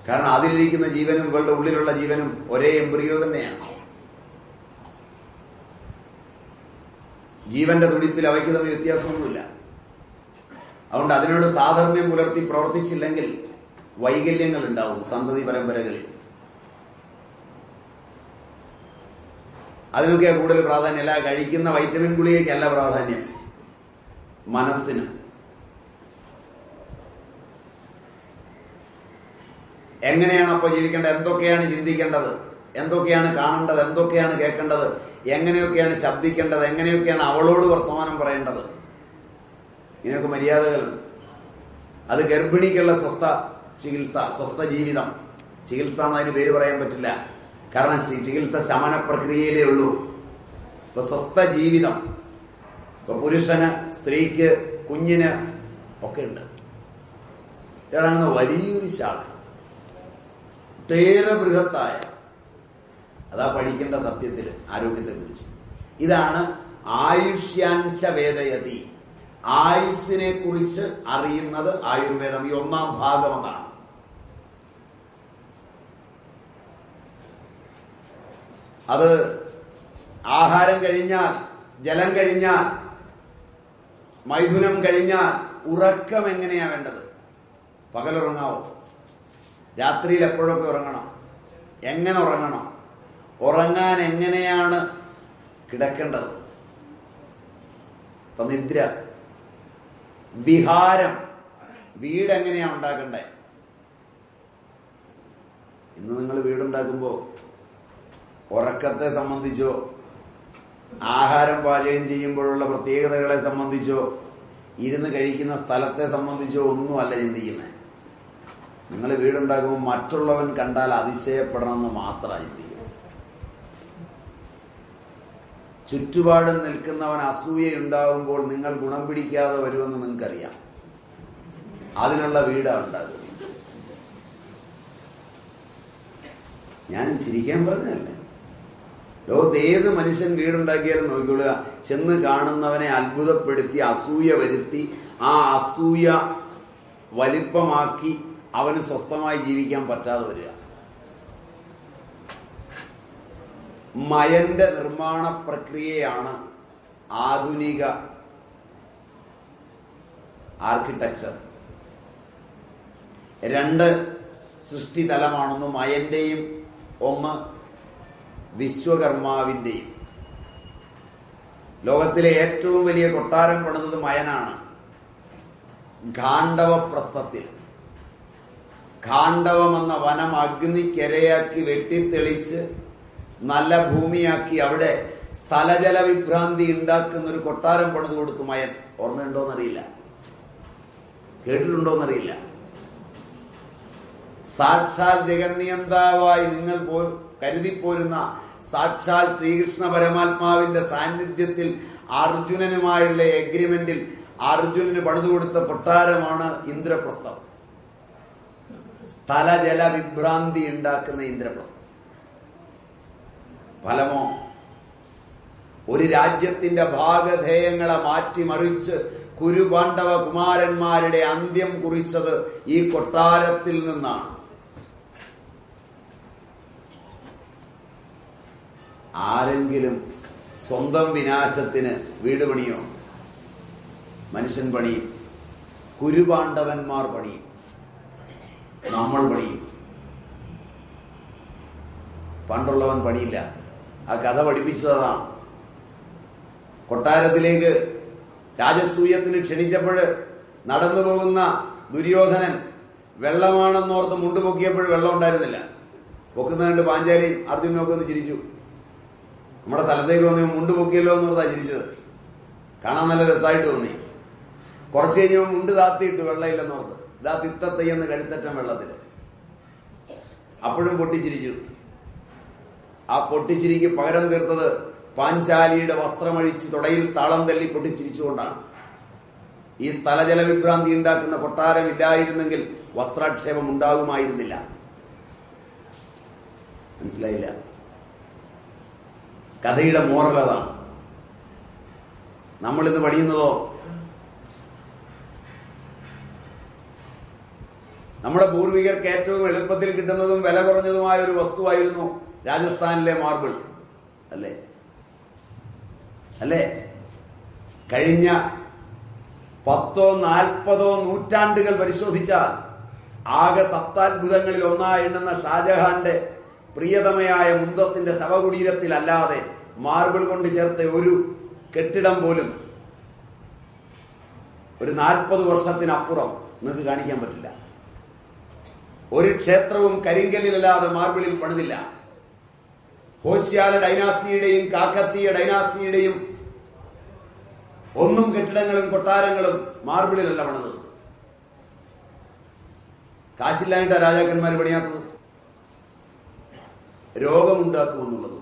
കാരണം അതിലിരിക്കുന്ന ജീവനും ഇവളുടെ ഉള്ളിലുള്ള ജീവനും ഒരേ എംബ്രിയോ തന്നെയാണ്. ജീവന്റെ തുടിപ്പിൽ അവയ്ക്ക് തമ്മിൽ വ്യത്യാസമൊന്നുമില്ല. അതുകൊണ്ട് അതിനോട് സാധർമ്മ്യം പുലർത്തി പ്രവർത്തിച്ചില്ലെങ്കിൽ വൈകല്യങ്ങൾ ഉണ്ടാവും സന്തതി പരമ്പരകളിൽ. അതിനൊക്കെ കൂടുതൽ പ്രാധാന്യമല്ല. കഴിക്കുന്ന വൈറ്റമിൻ ഗുളികയ്ക്കല്ല പ്രാധാന്യം, മനസ്സിന്. എങ്ങനെയാണ് അപ്പോൾ ജീവിക്കേണ്ടത്? എന്തൊക്കെയാണ് ചിന്തിക്കേണ്ടത്? എന്തൊക്കെയാണ് കാണേണ്ടത്? എന്തൊക്കെയാണ് കേൾക്കേണ്ടത്? എങ്ങനെയൊക്കെയാണ് ശബ്ദിക്കേണ്ടത്? എങ്ങനെയൊക്കെയാണ് അവളോട് വർത്തമാനം പറയേണ്ടത്? ഇതിനൊക്കെ മര്യാദകളുണ്ട്. അത് ഗർഭിണിക്കുള്ള സ്വസ്ഥ ചികിത്സ, സ്വസ്ഥ ജീവിതം. ചികിത്സ എന്നതിന് പേര് പറയാൻ പറ്റില്ല, കാരണം ചികിത്സ ശമന പ്രക്രിയയിലേ ഉള്ളൂ. ഇപ്പൊ സ്വസ്ഥ ജീവിതം ഇപ്പൊ പുരുഷന്, സ്ത്രീക്ക്, കുഞ്ഞിന് ഒക്കെ ഉണ്ട്. ഇതാണ് വലിയൊരു ശാഖ, ഒട്ടേറെ ബൃഹത്തായ. അതാ പഠിക്കേണ്ട സത്യത്തിൽ ആരോഗ്യത്തെ കുറിച്ച്. ഇതാണ് ആയുഷ്യാഞ്ച വേദയതി, ആയുസ്സിനെ കുറിച്ച് അറിയുന്നത് ആയുർവേദം. ഈ ഒന്നാം ഭാഗം അതാണ്. അത് ആഹാരം കഴിഞ്ഞാൽ, ജലം കഴിഞ്ഞാൽ, മൈഥുനം കഴിഞ്ഞാൽ ഉറക്കം എങ്ങനെയാ വേണ്ടത്? പകലുറങ്ങാവോ? രാത്രിയിൽ എപ്പോഴൊക്കെ ഉറങ്ങണം? എങ്ങനെ ഉറങ്ങണം? ഉറങ്ങാൻ എങ്ങനെയാണ് കിടക്കേണ്ടത്? ഇപ്പൊ നിദ്ര, വിഹാരം, വീടെങ്ങനെയാ ഉണ്ടാക്കണ്ടേ? ഇന്ന് നിങ്ങൾ വീടുണ്ടാക്കുമ്പോ ഉറക്കത്തെ സംബന്ധിച്ചോ ആഹാരം പാചകം ചെയ്യുമ്പോഴുള്ള പ്രത്യേകതകളെ സംബന്ധിച്ചോ ഇരുന്ന് കഴിക്കുന്ന സ്ഥലത്തെ സംബന്ധിച്ചോ ഒന്നുമല്ല ചിന്തിക്കുന്നത്. നിങ്ങൾ വീടുണ്ടാക്കുമ്പോൾ മറ്റുള്ളവൻ കണ്ടാൽ അതിശയപ്പെടണമെന്ന് മാത്രമാണ് ചിന്തിക്കുന്നത്. ചുറ്റുപാടും നിൽക്കുന്നവൻ അസൂയയുണ്ടാകുമ്പോൾ നിങ്ങൾ ഗുണം പിടിക്കാതെ വരുമെന്ന് നിങ്ങൾക്കറിയാം. അതിനുള്ള വീടാണ് ഉണ്ടാകുന്നത്. ഞാൻ ചിരിക്കാൻ പറഞ്ഞല്ലേ. ലോകത്ത് ഏത് മനുഷ്യൻ വീടുണ്ടാക്കിയാലും നോക്കിക്കൊള്ളുക, ചെന്ന് കാണുന്നവനെ അത്ഭുതപ്പെടുത്തി അസൂയ വരുത്തി ആ അസൂയ വലിപ്പമാക്കി അവന് സ്വസ്ഥമായി ജീവിക്കാൻ പറ്റാതെ വരിക. മയന്റെ നിർമ്മാണ പ്രക്രിയയാണ് ആധുനിക ആർക്കിടെക്ചർ. രണ്ട് സൃഷ്ടിതലമാണെന്ന് മയന്റെയും ഒന്ന് വിശ്വകർമാവിന്റെയും. ലോകത്തിലെ ഏറ്റവും വലിയ കൊട്ടാരം പണിതത് മയനാണ്. ഖാണ്ഡവപ്രസ്ഥത്തിൽ ഖാണ്ഡവമെന്ന വനം അഗ്നിക്കരയാക്കി വെട്ടിത്തെളിച്ച് നല്ല ഭൂമിയാക്കി അവിടെ സ്ഥലജല വിഭ്രാന്തി ഉണ്ടാക്കുന്ന ഒരു കൊട്ടാരം പണിത് കൊടുത്തു മയൻ. ഓർമ്മയുണ്ടോന്നറിയില്ല, കേട്ടിട്ടുണ്ടോന്നറിയില്ല. സാക്ഷാൽ ജഗന്നിയന്താവായി നിങ്ങൾ കരുതിപ്പോരുന്ന സാക്ഷാൽ ശ്രീകൃഷ്ണ പരമാത്മാവിന്റെ സാന്നിധ്യത്തിൽ അർജുനനുമായുള്ള എഗ്രിമെന്റിൽ അർജുനന് പണിതുകൊടുത്ത കൊട്ടാരമാണ് ഇന്ദ്രപ്രസ്ഥം. സ്ഥലജല വിഭ്രാന്തി ഉണ്ടാക്കുന്ന ഇന്ദ്രപ്രസ്ഥം. ഫലമോ ഒരു രാജ്യത്തിന്റെ ഭാഗധേയങ്ങളെ മാറ്റിമറിച്ച് കുരുപാണ്ഡവ കുമാരന്മാരുടെ അന്ത്യം കുറിച്ചത് ഈ കൊട്ടാരത്തിൽ നിന്നാണ്. ആരെങ്കിലും സ്വന്തം വിനാശത്തിന് വീട് പണിയോ? മനുഷ്യൻ പണിയും, കുരുപാണ്ഡവന്മാർ പണിയും, നമ്മൾ പണിയും. പണ്ടുള്ളവൻ പണിയില്ല. ആ കഥ പഠിപ്പിച്ചതാണ്. കൊട്ടാരത്തിലേക്ക് രാജസൂയത്തിന് ക്ഷണിച്ചപ്പോൾ നടന്നു പോകുന്ന ദുര്യോധനൻ വെള്ളമാണെന്നോർത്ത് മുണ്ടുപൊക്കിയപ്പോൾ വെള്ളം ഉണ്ടായിരുന്നില്ല. പൊക്കുന്ന കണ്ട് പാഞ്ചാലിയും അർജുനൊക്കെ ഒന്ന് ചിരിച്ചു. നമ്മുടെ സ്ഥലത്തേക്ക് വന്ന് മുണ്ട് പൊക്കിയല്ലോ എന്നോർത്താ ചിരിച്ചത്. കാണാൻ നല്ല രസമായിട്ട് തോന്നി. കുറച്ച് കഴിഞ്ഞപ്പോൾ മുണ്ട് താത്തിയിട്ട് വെള്ളമില്ലെന്നോർത്ത് ഇതാ തിത്തത്തയ്യെന്ന് കഴുത്തറ്റം വെള്ളത്തില്. അപ്പോഴും പൊട്ടിച്ചിരിച്ചു. ആ പൊട്ടിച്ചിരിക്ക് പകരം തീർത്തത് പാഞ്ചാലിയുടെ വസ്ത്രമഴിച്ച് തുടയിൽ താളം തല്ലി പൊട്ടിച്ചിരിച്ചുകൊണ്ടാണ്. ഈ സ്ഥലജല വിഭ്രാന്തി ഉണ്ടാക്കുന്ന കൊട്ടാരമില്ലായിരുന്നെങ്കിൽ വസ്ത്രാക്ഷേപം ഉണ്ടാകുമായിരുന്നില്ല. മനസ്സിലായില്ല? കഥയുടെ മോറൽ അതാണ്. നമ്മളിന്ന് പഠിക്കുന്നതോ നമ്മുടെ പൂർവികർക്ക് ഏറ്റവും എളുപ്പത്തിൽ കിട്ടുന്നതും വില കുറഞ്ഞതുമായ ഒരു വസ്തുവായിരുന്നു രാജസ്ഥാനിലെ മാർബിൾ. അല്ലേ അല്ലേ? കഴിഞ്ഞ 10-40 നൂറ്റാണ്ടുകൾ പരിശോധിച്ചാൽ ആകെ സപ്താത്ഭുതങ്ങളിൽ ഒന്നായി എണ്ണുന്ന ഷാജഹാന്റെ പ്രിയതമയായ മുന്തസിന്റെ ശവകുടീരത്തിലല്ലാതെ മാർബിൾ കൊണ്ട് ചേർത്ത ഒരു കെട്ടിടം പോലും ഒരു 40 വർഷത്തിനപ്പുറം നിങ്ങൾക്ക് കാണിക്കാൻ പറ്റില്ല. ഒരു ക്ഷേത്രവും കരിങ്കല്ലിലല്ലാതെ മാർബിളിൽ പണിതില്ല. ഹോസ്യാല ഡൈനാസ്റ്റിയുടെയും കാക്കത്തീയ ഡൈനാസ്റ്റിയുടെയും ഒന്നും കെട്ടിടങ്ങളും കൊട്ടാരങ്ങളും മാർബിളിലല്ല പണിതത്. കാശില്ലായിട്ടാ രാജാക്കന്മാർ പണിയാത്തത്? രോഗമുണ്ടാക്കുമെന്നുള്ളത്.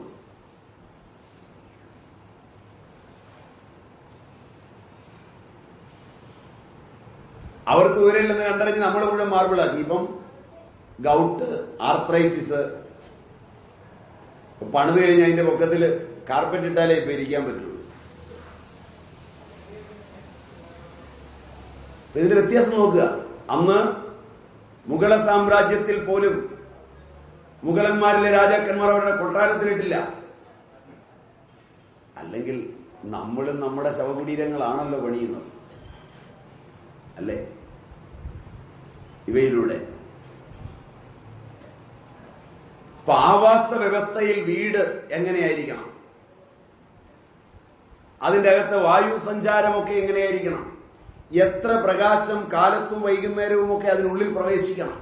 അവർക്ക് വിവരമില്ലെന്ന് കണ്ടറിഞ്ഞ് നമ്മൾ മുഴുവൻ മാർബിളാക്കി. ഇപ്പം ഗൗട്ട്, ആർത്രൈറ്റിസ് പണിത് കഴിഞ്ഞ് അതിന്റെ പൊക്കത്തിൽ കാർപ്പറ്റ് ഇട്ടാലേ ഇപ്പൊ ഇരിക്കാൻ പറ്റുള്ളൂ. ഇതിന്റെ വ്യത്യാസം നോക്കുക. അന്ന് മുഗള സാമ്രാജ്യത്തിൽ പോലും മുഗളന്മാരിലെ രാജാക്കന്മാർ അവരുടെ കൊട്ടാരത്തിലിട്ടില്ല. അല്ലെങ്കിൽ നമ്മളും നമ്മുടെ ശവകുടീരങ്ങളാണല്ലോ പണിയുന്നത്. അല്ലേ? ഇവയിലൂടെ ആവാസ വ്യവസ്ഥയിൽ വീട് എങ്ങനെയായിരിക്കണം? അതിന്റെ അകത്ത് വായു സഞ്ചാരമൊക്കെ എങ്ങനെയായിരിക്കണം? എത്ര പ്രകാശം കാലത്തും വൈകുന്നേരവും ഒക്കെ അതിനുള്ളിൽ പ്രവേശിക്കണം?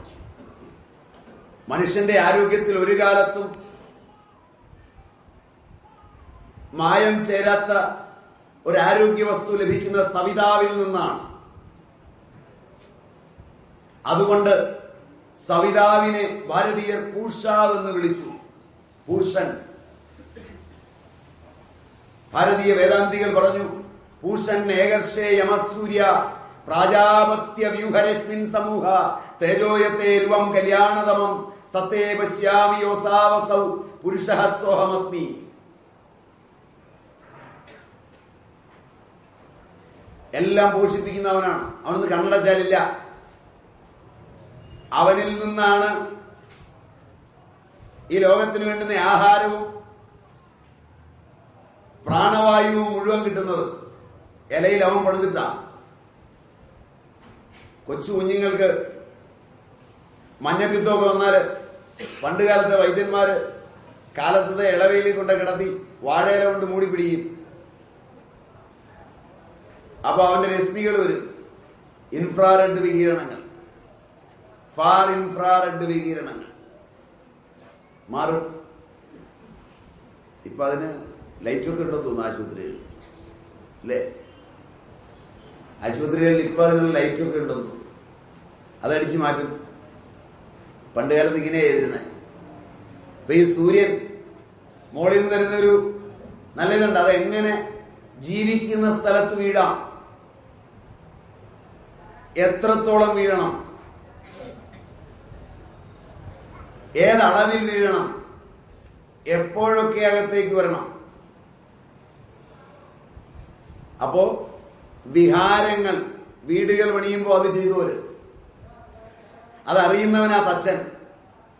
മനുഷ്യന്റെ ആരോഗ്യത്തിൽ ഒരു കാലത്തും മായം ചേരാത്ത ഒരു ആരോഗ്യ വസ്തു ലഭിക്കുന്ന സവിതാവിൽ നിന്നാണ്. അതുകൊണ്ട് സവിതാവിനെ ഭാരതീയർ പൂഷാവ് എന്ന് വിളിച്ചു. പൂഷൻ. ഭാരതീയ വേദാന്തികൾ പറഞ്ഞു, പൂഷൻ ഏകർഷേ യമസൂര്യ പ്രാജാപത്യ വ്യൂഹരശ്മിൻ സമൂഹ തേജോയത്തെ രുവം കല്യാണതമം തത്തേ പശ്യാമി യോസാവസൗ പുരുഷഃ സോഹമസ്മി. എല്ലാം പോഷിപ്പിക്കുന്നവനാണ്. അവനൊന്ന് കണ്ണടച്ചാലില്ല. അവനിൽ നിന്നാണ് ഈ ലോകത്തിന് വേണ്ടുന്ന ആഹാരവും പ്രാണവായുവും മുഴുവൻ കിട്ടുന്നത്. ഇലയിൽ അവൻ പണിതിട്ടാണ്. കൊച്ചു കുഞ്ഞുങ്ങൾക്ക് മഞ്ഞപ്പിത്തമൊക്കെ വന്നാല് പണ്ടുകാലത്തെ വൈദ്യന്മാര് കാലത്തത്തെ ഇളവയിൽ കൊണ്ട് കിടത്തി വാഴയില കൊണ്ട് മൂടി പിടിക്കും. അപ്പൊ അവന്റെ രശ്മികൾ വരും. ഇൻഫ്രാറെഡ് വികിരണങ്ങൾ, ഫാർ ഇൻഫ്രാറെഡ് വികിരണങ്ങൾ മാറും. ഇപ്പൊ അതിന് ലൈറ്റൊക്കെ ഉണ്ടെന്ന് തോന്നുന്നു ആശുപത്രികളിൽ. അല്ലേ? ആശുപത്രികളിൽ ഇപ്പൊ അതിനുള്ള ലൈറ്റൊക്കെ ഉണ്ടെന്ന്. അതടിച്ചു മാറ്റും. പണ്ടുകാലത്ത് ഇങ്ങനെ ചെയ്തിരുന്നത്. ഇപ്പൊ ഈ സൂര്യൻ മോളിൽ നിന്ന് തരുന്നൊരു നല്ലതുണ്ട്. അതെങ്ങനെ ജീവിക്കുന്ന സ്ഥലത്ത് വീഴാം, എത്രത്തോളം വീഴണം, ഏതളവിൽ വീഴണം, എപ്പോഴൊക്കെ അകത്തേക്ക് വരണം. അപ്പോ വിഹാരങ്ങൾ, വീടുകൾ പണിയുമ്പോ അത് ചെയ്തോര്. അതറിയുന്നവനാ തച്ചൻ.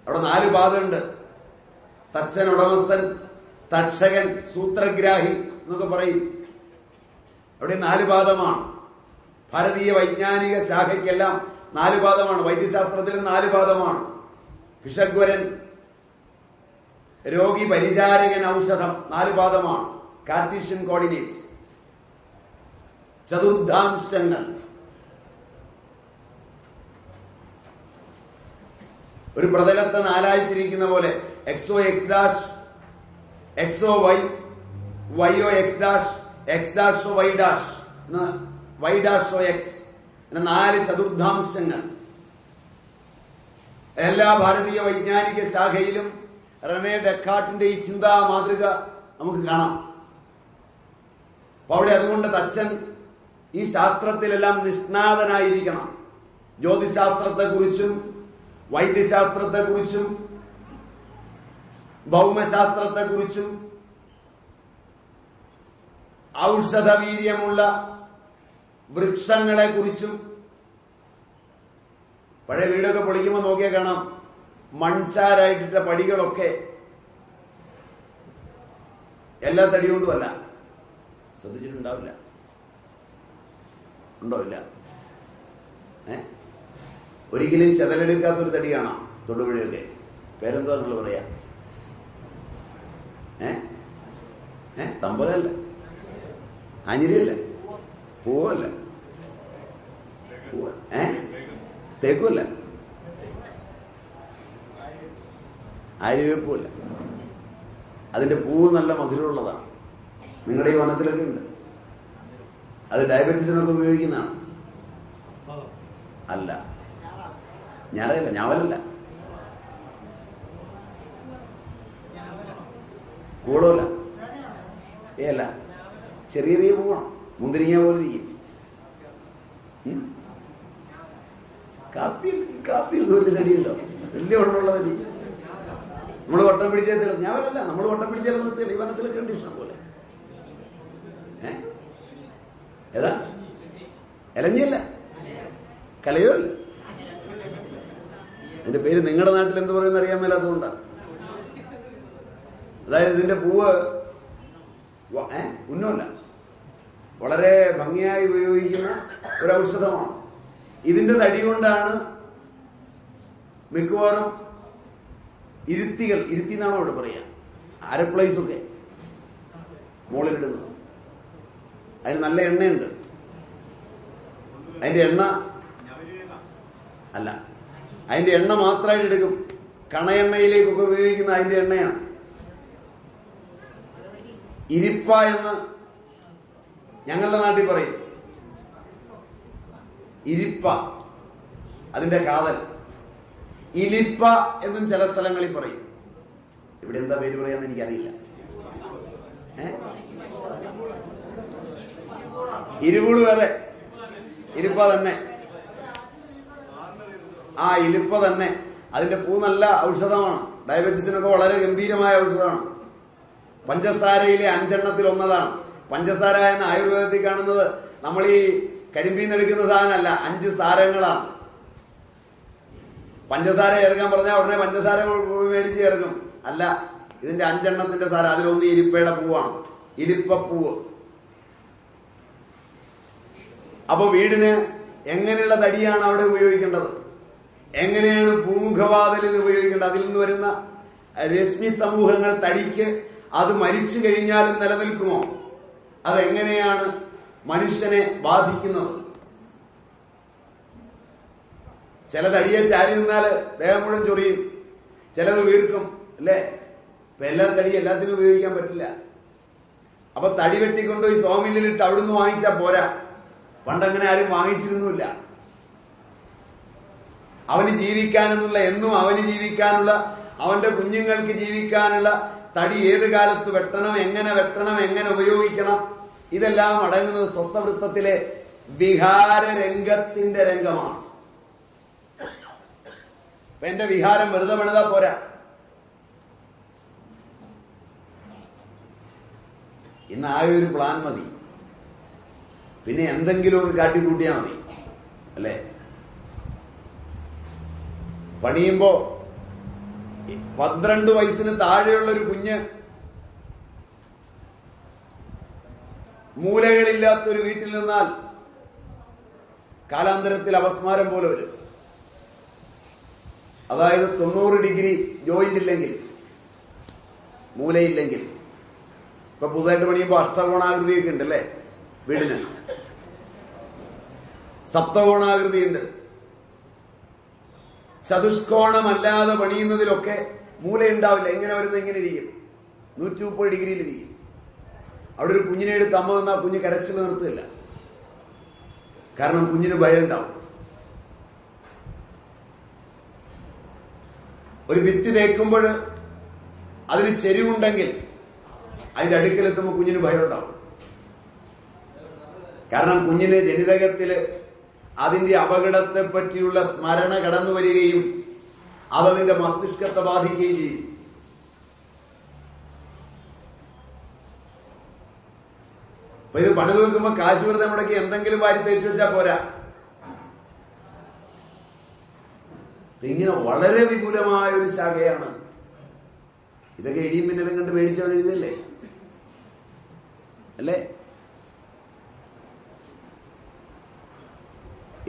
അവിടെ 4 പാദമുണ്ട്. തച്ചൻ, ഉടമസ്ഥൻ, തക്ഷകൻ, സൂത്രഗ്രാഹി എന്നൊക്കെ പറയും. അവിടെ 4 പാദമാണ്. ഭാരതീയ വൈജ്ഞാനിക ശാഖയ്ക്കെല്ലാം 4 പാദമാണ്. വൈദ്യശാസ്ത്രത്തിലും 4 പാദമാണ്. ഭിഷഗ്വരൻ, രോഗി, പരിചാരകൻ, ഔഷധം 4 പാദമാണ്. Cartesian coordinates, ചതുർദ്ധാംശങ്ങൾ. ഒരു പ്രതലത്തെ 4ആയി തിരിക്കുന്ന പോലെ എക്സോ എക്സ് ഡാഷ്, എക്സോ വൈ, വൈയോ എക്സ് ഡാഷ്, എക്സ് ഡാഷോ വൈ ഡാഷ്, വൈ ഡാഷോ എക്സ്. 4 ചതുർദ്ധാംശങ്ങൾ. എല്ലാ ഭാരതീയ വൈജ്ഞാനിക ശാഖയിലും റെനെ ഡെക്കാർട്ടിന്റെ ഈ ചിന്താ മാതൃക നമുക്ക് കാണാം. അപ്പൊ അവിടെ അതുകൊണ്ട് തച്ചൻ ഈ ശാസ്ത്രത്തിലെല്ലാം നിഷ്ണാതനായിരിക്കണം. ജ്യോതിശാസ്ത്രത്തെക്കുറിച്ചും വൈദ്യശാസ്ത്രത്തെക്കുറിച്ചും ഭൗമശാസ്ത്രത്തെക്കുറിച്ചും ഔഷധവീര്യമുള്ള വൃക്ഷങ്ങളെക്കുറിച്ചും പഴയ വീടൊക്കെ പൊളിക്കുമ്പോൾ നോക്കിയാൽ കാണാം മൺചാരായിട്ടിട്ട പടികളൊക്കെ എല്ലാ തടി കൊണ്ടുമല്ല. ശ്രദ്ധിച്ചിട്ടുണ്ടാവില്ല, ഉണ്ടോ? ഇല്ല. ഒരിക്കലും ചെതലെടുക്കാത്തൊരു തടി കാണാം തൊടുപുഴയൊക്കെ. പേരെന്തോ നിങ്ങൾ പറയാ? തമ്പലല്ല, ആഞ്ഞിലിയല്ല, പൂവല്ല, തേക്കുമല്ല, ആര്യവേപ്പുമല്ല. അതിന്റെ പൂവ് നല്ല മധുരമുള്ളതാണ്. നിങ്ങളുടെ ഈ വനത്തിലൊക്കെ ഉണ്ട്. അത് ഡയബറ്റീസിനൊക്കെ ഉപയോഗിക്കുന്നതാണ്. അല്ല, ഞാനല്ല, ഞാവലല്ല, കൂടമല്ല, അല്ല, ചെറിയ ചെറിയ പൂവാണ്, മുന്തിരിങ്ങ പോലെ ഇരിക്കും. കാപ്പി ഒരു തടിയുണ്ടോ? വലിയ ഉള്ള തടി. നമ്മൾ വട്ടം പിടിച്ചാൽ ഞാവലല്ല, നമ്മൾ വട്ടം പിടിച്ചാൽ നിർത്തിയല്ല. ഈ വനത്തിലൊക്കെ ഉണ്ട് ഇഷ്ടം പോലെ. ഏതാ? എലഞ്ഞിയല്ല, കലയോ അല്ല. അതിന്റെ പേര് നിങ്ങളുടെ നാട്ടിൽ എന്ത് പറയുന്ന അറിയാൻ മേലാത്തതുകൊണ്ടാണ്. അതായത് ഇതിന്റെ പൂവ് ഉന്നമല്ല, വളരെ ഭംഗിയായി ഉപയോഗിക്കുന്ന ഒരു ഔഷധമാണ്. ഇതിന്റെ തടി കൊണ്ടാണ് മിക്കവാറും ഇരുത്തി എന്നാണോ ഇവിടെ പറയാ, അരപ്ലൈസൊക്കെ മുകളിലിടുന്നത്. അതിന് നല്ല എണ്ണയുണ്ട്. അതിന്റെ എണ്ണ അല്ല, അതിന്റെ എണ്ണ മാത്രമായിട്ട് എടുക്കും. കണയെണ്ണയിലേക്കൊക്കെ ഉപയോഗിക്കുന്ന അതിന്റെ എണ്ണയാണ്. ഇരിപ്പ എന്ന് ഞങ്ങളുടെ നാട്ടിൽ പറയും. ഇരിപ്പ, അതിന്റെ കാതൽ. ഇലിപ്പ എന്നും ചില സ്ഥലങ്ങളിൽ പറയും. ഇവിടെ എന്താ പേര് പറയാന്ന് എനിക്കറിയില്ല. ഇരുവൂള് വേറെ, ഇരിപ്പ തന്നെ. ഇലിപ്പ തന്നെ. അതിന്റെ പൂ നല്ല ഔഷധമാണ്. ഡയബറ്റീസിനൊക്കെ വളരെ ഗംഭീരമായ ഔഷധമാണ്. പഞ്ചസാരയിലെ 5 എണ്ണത്തിൽ ഒന്നതാണ്. പഞ്ചസാര എന്ന ആയുർവേദത്തിൽ കാണുന്നത് നമ്മൾ ഈ കരിമ്പീന്ന് എടുക്കുന്ന സാധനമല്ല, 5 സാരങ്ങളാണ്. പഞ്ചസാര ചേർക്കാൻ പറഞ്ഞാൽ ഉടനെ പഞ്ചസാര മേടിച്ച് ചേർക്കും. അല്ല, ഇതിന്റെ 5 എണ്ണത്തിന്റെ സാരം. അതിലൊന്ന് ഇരിപ്പയുടെ പൂവാണ്, ഇരിപ്പപ്പൂവ്. അപ്പൊ വീടിന് എങ്ങനെയുള്ള തടിയാണ് അവിടെ ഉപയോഗിക്കേണ്ടത്? എങ്ങനെയാണ് പൂമുഖവാതിലിൽ ഉപയോഗിക്കേണ്ടത്? അതിൽ നിന്ന് വരുന്ന രശ്മി സമൂഹങ്ങൾ തടിക്ക് അത് മരിച്ചു കഴിഞ്ഞാലും നിലനിൽക്കുമോ? അതെങ്ങനെയാണ് മനുഷ്യനെ ബാധിക്കുന്നത്? ചില തടിയെ ചാരി നിന്നാല് ദേഹം മുഴുവൻ ചൊറിയും, ചിലത് വീർക്കും, അല്ലേ? ഇപ്പൊ എല്ലാ തടി എല്ലാത്തിനും ഉപയോഗിക്കാൻ പറ്റില്ല. അപ്പൊ തടി വെട്ടിക്കൊണ്ടുപോയി സോമില്ലിട്ട് അവിടുന്ന് വാങ്ങിച്ചാൽ പോരാ. പണ്ടങ്ങനെ ആരും വാങ്ങിച്ചിരുന്നില്ല. അവന് ജീവിക്കാനെന്നുള്ള, എന്നും അവന് ജീവിക്കാനുള്ള, അവന്റെ കുഞ്ഞുങ്ങൾക്ക് ജീവിക്കാനുള്ള തടി ഏത് കാലത്ത് വെട്ടണം, എങ്ങനെ ഉപയോഗിക്കണം, ഇതെല്ലാം അടങ്ങുന്നത് സ്വസ്ഥവൃത്തത്തിലെ വിഹാരരംഗത്തിന്റെ രംഗമാണ്. എന്റെ വിഹാരം വെറുതെ പണിതാ പോരാ. ഇന്ന് ആ ഒരു പ്ലാൻ മതി. പിന്നെ എന്തെങ്കിലും ഒന്ന് കാട്ടിക്കൂട്ടിയാൽ മതി, അല്ലേ? പണിയുമ്പോ 12 വയസ്സിന് താഴെയുള്ള ഒരു കുഞ്ഞ് മൂലകളില്ലാത്തൊരു വീട്ടിൽ നിന്നാൽ കാലാന്തരത്തിൽ അപസ്മാരം പോലെ വരും. അതായത് 90 ഡിഗ്രി ജോയിന്റ് ഇല്ലെങ്കിൽ, മൂലയില്ലെങ്കിൽ. ഇപ്പൊ പുതുതായിട്ട് പണിയുമ്പോ അഷ്ടകോണാകൃതിയൊക്കെ ഉണ്ട്, അല്ലേ? വീടിന് സപ്തകോണാകൃതിയുണ്ട്. ചതുഷ്കോണമല്ലാതെ പണിയുന്നതിലൊക്കെ മൂലയുണ്ടാവില്ല. എങ്ങനെ വരുന്നത്? ഇങ്ങനെ ഇരിക്കും, 130 ഡിഗ്രിയിലിരിക്കും. അവിടെ ഒരു കുഞ്ഞിനെ എടുത്ത് അമ്മ തന്നാൽ കുഞ്ഞ് കരച്ചിൽ നിർത്തില്ല. കാരണം കുഞ്ഞിന് ഭയം ഉണ്ടാവും. ഒരു ഭിത്തി തേക്കുമ്പോൾ അതിന് ചെരിവുണ്ടെങ്കിൽ അതിന്റെ അടുക്കലെത്തുമ്പോൾ കുഞ്ഞിന് ഭയം ഉണ്ടാവും. കാരണം കുഞ്ഞിന് ജനിതകത്തില് അതിന്റെ അപകടത്തെ പറ്റിയുള്ള സ്മരണ കടന്നു വരികയും അതതിന്റെ മസ്തിഷ്കത്തെ ബാധിക്കുകയും ചെയ്യും. അപ്പൊ ഇത് പണി തീർക്കുമ്പോ കാശ് വെറുതെ മുടക്കി എന്തെങ്കിലും വാരി തേച്ചു വെച്ചാൽ പോരാ. ഇങ്ങനെ വളരെ വിപുലമായ ഒരു ശാഖയാണ്. ഇതൊക്കെ ഇടിയും മിന്നലും കണ്ട് പേടിച്ചവൻ എഴുതിയല്ലേ അല്ലേ?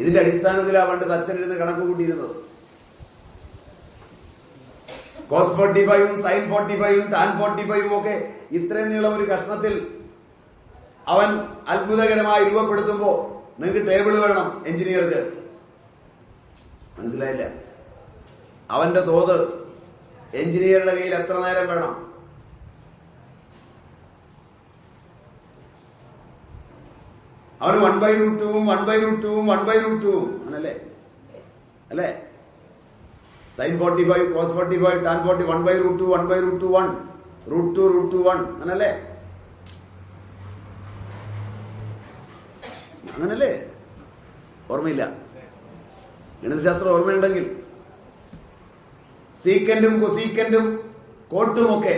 ഇതിന്റെ അടിസ്ഥാനത്തിലാണ് പണ്ട് തച്ചനിരുന്ന് കണക്ക് കൂട്ടിയിരുന്നത്. കോസ് 45 സൈൻ 45 ടാൻ 45 ഒക്കെ ഇത്രയും നീളം ഒരു കഷ്ണത്തിൽ അവൻ അത്ഭുതകരമായി രൂപപ്പെടുത്തുമ്പോ നിങ്ങൾക്ക് ടേബിൾ വേണം എഞ്ചിനീയർക്ക്. മനസ്സിലായില്ല? അവന്റെ തോത് എഞ്ചിനീയറുടെ കയ്യിൽ എത്ര നേരം വേണം? അവന് 1/√2 1/√2 1/√2 ആണല്ലേ? അല്ലേ? സൈൻ 45 കോസ് 45 ടാൻ 40 1/√2 1/√2 1 √2 √2 1 അങ്ങനല്ലേ? അങ്ങനല്ലേ? ഓർമ്മയില്ല? ഗണിതശാസ്ത്രം ഓർമ്മയുണ്ടെങ്കിൽ സീക്കൻഡും കൊസീക്കൻഡും കോട്ടുമൊക്കെ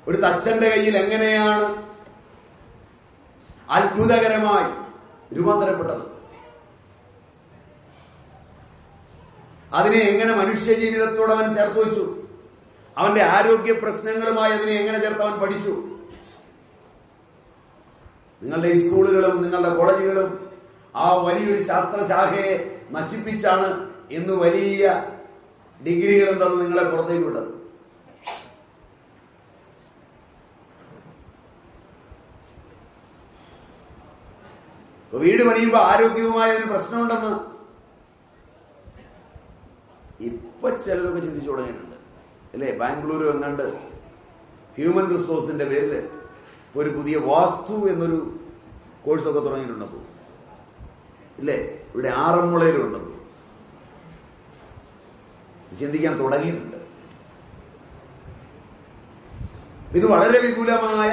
ഒരു തച്ചന്റെ കയ്യിൽ എങ്ങനെയാണ് അത്ഭുതകരമായി രൂപാന്തരപ്പെട്ടത്? അതിനെ എങ്ങനെ മനുഷ്യ ജീവിതത്തോട് അവൻ ചേർത്ത് വെച്ചു? അവന്റെ ആരോഗ്യ പ്രശ്നങ്ങളുമായി അതിനെ എങ്ങനെ ചേർത്ത് അവൻ പഠിച്ചു? നിങ്ങളുടെ ഈ സ്കൂളുകളും നിങ്ങളുടെ കോളേജുകളും ആ വലിയൊരു ശാസ്ത്രശാഖയെ നശിപ്പിച്ചാണ് ഇന്ന് വലിയ ഡിഗ്രികളും തന്ന് നിങ്ങളെ പുറത്തേക്ക് വിട്ടത്. വീട് പണിയുമ്പോ ആരോഗ്യവുമായ ഒരു പ്രശ്നമുണ്ടെന്ന് ഇപ്പൊ ചിലരൊക്കെ ചിന്തിച്ചു തുടങ്ങിയിട്ടുണ്ട് അല്ലേ? ബാംഗ്ലൂരു എങ്ങാണ്ട് ഹ്യൂമൻ റിസോഴ്സിന്റെ പേരില് ഒരു പുതിയ വാസ്തു എന്നൊരു കോഴ്സൊക്കെ തുടങ്ങിയിട്ടുണ്ടപ്പോ ഇല്ലേ? ഇവിടെ ആറന്മുളയിലുണ്ടെന്ന് ചിന്തിക്കാൻ തുടങ്ങിയിട്ടുണ്ട്. ഇത് വളരെ വിപുലമായ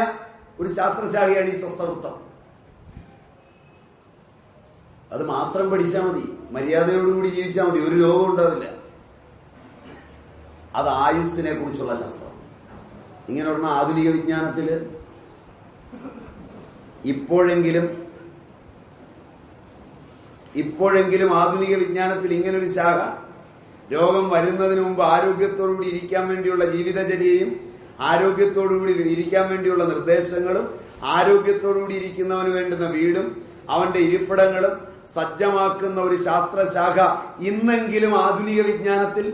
ഒരു ശാസ്ത്രശാഖയാണ് ഈ സ്വസ്ഥവൃത്തം. അത് മാത്രം പഠിച്ചാൽ മതി, മര്യാദയോടുകൂടി ജീവിച്ചാൽ മതി, ഒരു രോഗം ഉണ്ടാവില്ല. അത് ആയുസ്സിനെ കുറിച്ചുള്ള ശാസ്ത്രം. ഇങ്ങനെ പറഞ്ഞ ആധുനിക വിജ്ഞാനത്തില് ഇപ്പോഴെങ്കിലും ആധുനിക വിജ്ഞാനത്തിൽ ഇങ്ങനൊരു ശാഖ, രോഗം വരുന്നതിന് മുമ്പ് ആരോഗ്യത്തോടുകൂടി ഇരിക്കാൻ വേണ്ടിയുള്ള ജീവിതചര്യയും ആരോഗ്യത്തോടുകൂടി ഇരിക്കാൻ വേണ്ടിയുള്ള നിർദ്ദേശങ്ങളും ആരോഗ്യത്തോടുകൂടി ഇരിക്കുന്നവന് വേണ്ടുന്ന വീടും അവന്റെ ഇരിപ്പിടങ്ങളും സജ്ജമാക്കുന്ന ഒരു ശാസ്ത്രശാഖ ഇന്നെങ്കിലും ആധുനിക വിജ്ഞാനത്തിൽ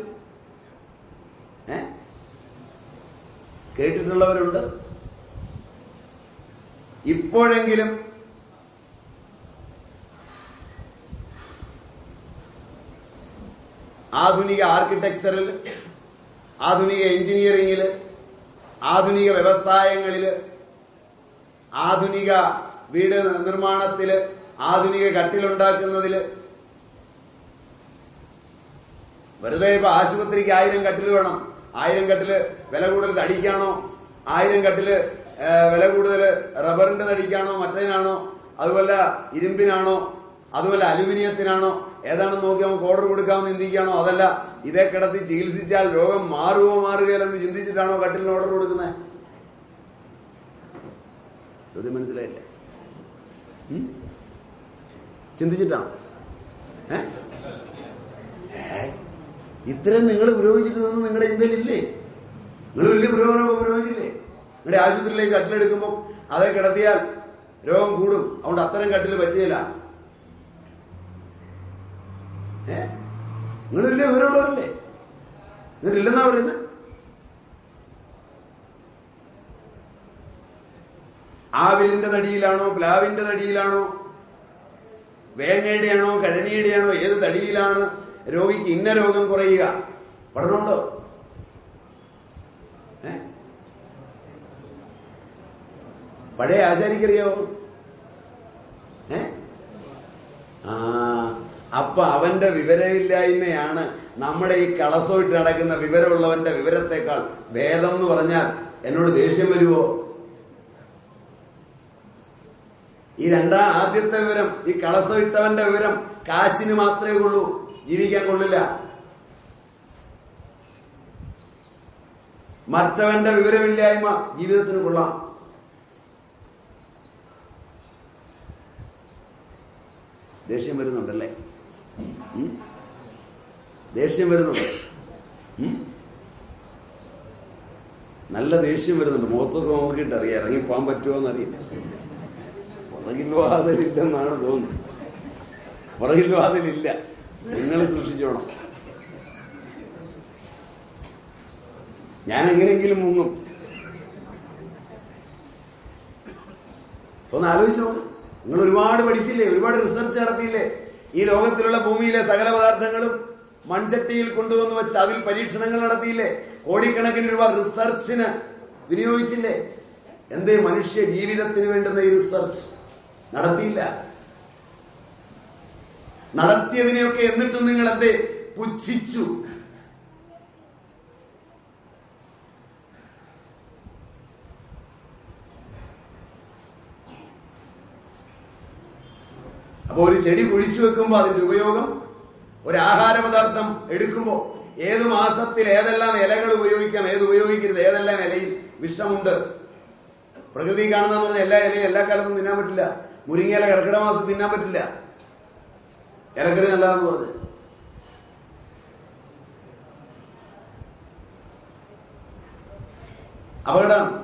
കേട്ടിട്ടുള്ളവരുണ്ട്. ഇപ്പോഴെങ്കിലും ആധുനിക ആർക്കിടെക്ചറിൽ, ആധുനിക എഞ്ചിനീയറിംഗില്, ആധുനിക വ്യവസായങ്ങളില്, ആധുനിക വീട് നിർമ്മാണത്തില്, ആധുനിക കട്ടിലുണ്ടാക്കുന്നതില്, വെറുതെ ഇപ്പൊ ആശുപത്രിക്ക് 1000 കട്ടില് വേണം. 1000 കട്ടില് വില കൂടുതൽ തടിക്കാണോ? 1000 കട്ടില് വില കൂടുതൽ റബ്ബറിന്റെ തടിക്കാണോ? മറ്റേനാണോ? അതുപോലെ ഇരുമ്പിനാണോ? അതുപോലെ അലുമിനിയത്തിനാണോ? ഏതാണെന്ന് നോക്കി നമുക്ക് ഓർഡർ കൊടുക്കാമെന്ന് ചിന്തിക്കുകയാണോ? അതല്ല, ഇതേ കിടത്തി ചികിത്സിച്ചാൽ രോഗം മാറുകയില്ലെന്ന് ചിന്തിച്ചിട്ടാണോ കട്ടിലിന് ഓർഡർ കൊടുക്കുന്നത്? ചോദ്യം മനസ്സിലായില്ലേ? ചിന്തിച്ചിട്ടാണോ? ഇത്രയും നിങ്ങൾ പുരോഗമിച്ചിട്ടൊന്നും നിങ്ങളുടെ ചിന്തയിലില്ലേ? നിങ്ങൾ വലിയ പുരോഗമിച്ചില്ലേ? നിങ്ങളുടെ ആശുപത്രിയിലേക്ക് കട്ടിലെടുക്കുമ്പോൾ അതേ കിടത്തിയാൽ രോഗം കൂടും, അതുകൊണ്ട് അത്തരം കട്ടില് പറ്റിയില്ല. നിങ്ങൾ വലിയ വിവരമുള്ളവരല്ലേ? നിങ്ങളില്ലെന്നാ പറയുന്നത്. ആവിലിന്റെ തടിയിലാണോ, പ്ലാവിന്റെ തടിയിലാണോ, വേങ്ങയുടെയാണോ, കഴനിയുടെയാണോ, ഏത് തടിയിലാണ് രോഗിക്ക് ഇന്ന രോഗം കുറയുക? പഠനമുണ്ടോ? പഴയ ആശാരിക്കറിയാവോ? അപ്പൊ അവന്റെ വിവരമില്ലായ്മയാണ് നമ്മുടെ ഈ കളസോയിട്ട് നടക്കുന്ന വിവരമുള്ളവന്റെ വിവരത്തെക്കാൾ ഭേദം എന്ന് പറഞ്ഞാൽ എന്നോട് ദേഷ്യം വരുമോ? ഈ ആദ്യത്തെ വിവരം, ഈ കളസമിട്ടവന്റെ വിവരം കാശിന് മാത്രമേ ഉള്ളൂ, ജീവിക്കാൻ കൊള്ളില്ല. മറ്റവന്റെ വിവരമില്ലായ്മ ജീവിതത്തിന് കൊള്ളാം. ദേഷ്യം വരുന്നുണ്ടല്ലേ? ദേഷ്യം വരുന്നുണ്ട്. നല്ല ദേഷ്യം വരുന്നുണ്ട്. മുഖത്തൊക്കെ നോക്കിയിട്ട് അറിയാം ഇറങ്ങിപ്പോകാൻ പറ്റുമോ എന്നറിയില്ല. പുറകിൽ വാതിലില്ലെന്നാണ് തോന്നുന്നത്. പുറകിൽ വാതിലില്ല. നിങ്ങൾ സൂക്ഷിച്ചോണം. ഞാൻ എങ്ങനെയെങ്കിലും മുങ്ങും. ഒന്ന് ആലോചിച്ചോ. നിങ്ങൾ ഒരുപാട് പഠിച്ചില്ലേ, ഒരുപാട് റിസർച്ച് നടത്തിയില്ലേ? ഈ ലോകത്തിലുള്ള ഭൂമിയിലെ സകല പദാർത്ഥങ്ങളും മൺചട്ടിയിൽ കൊണ്ടുവന്ന് വെച്ച് അതിൽ പരീക്ഷണങ്ങൾ നടത്തിയില്ലേ? കോടിക്കണക്കിന് രൂപ റിസർച്ചിന് വിനിയോഗിച്ചില്ലേ? എന്തേ മനുഷ്യ ജീവിതത്തിന് വേണ്ടുന്ന ഈ റിസർച്ച് നടത്തിയില്ല? നടത്തിയതിനെയൊക്കെ എന്നിട്ടും നിങ്ങൾ എന്തേ പുച്ഛിച്ചു? അപ്പൊ ഒരു ചെടി കുഴിച്ചു വെക്കുമ്പോ അതിന്റെ ഉപയോഗം, ഒരു ആഹാര പദാർത്ഥം എടുക്കുമ്പോ ഏത് മാസത്തിൽ ഏതെല്ലാം ഇലകൾ ഉപയോഗിക്കാം, ഏത് ഉപയോഗിക്കരുത്, ഏതെല്ലാം ഇലയിൽ വിഷമുണ്ട്. പ്രകൃതി കാണുന്നതെന്ന് പറഞ്ഞാൽ എല്ലാ ഇലയും എല്ലാ കാലത്തും തിന്നാൻ പറ്റില്ല. മുരിങ്ങയില കർക്കിടക മാസത്തിൽ തിന്നാൻ പറ്റില്ല. ഇലക്കറി നല്ലതെന്ന് പറഞ്ഞ് അപകടമാണ്.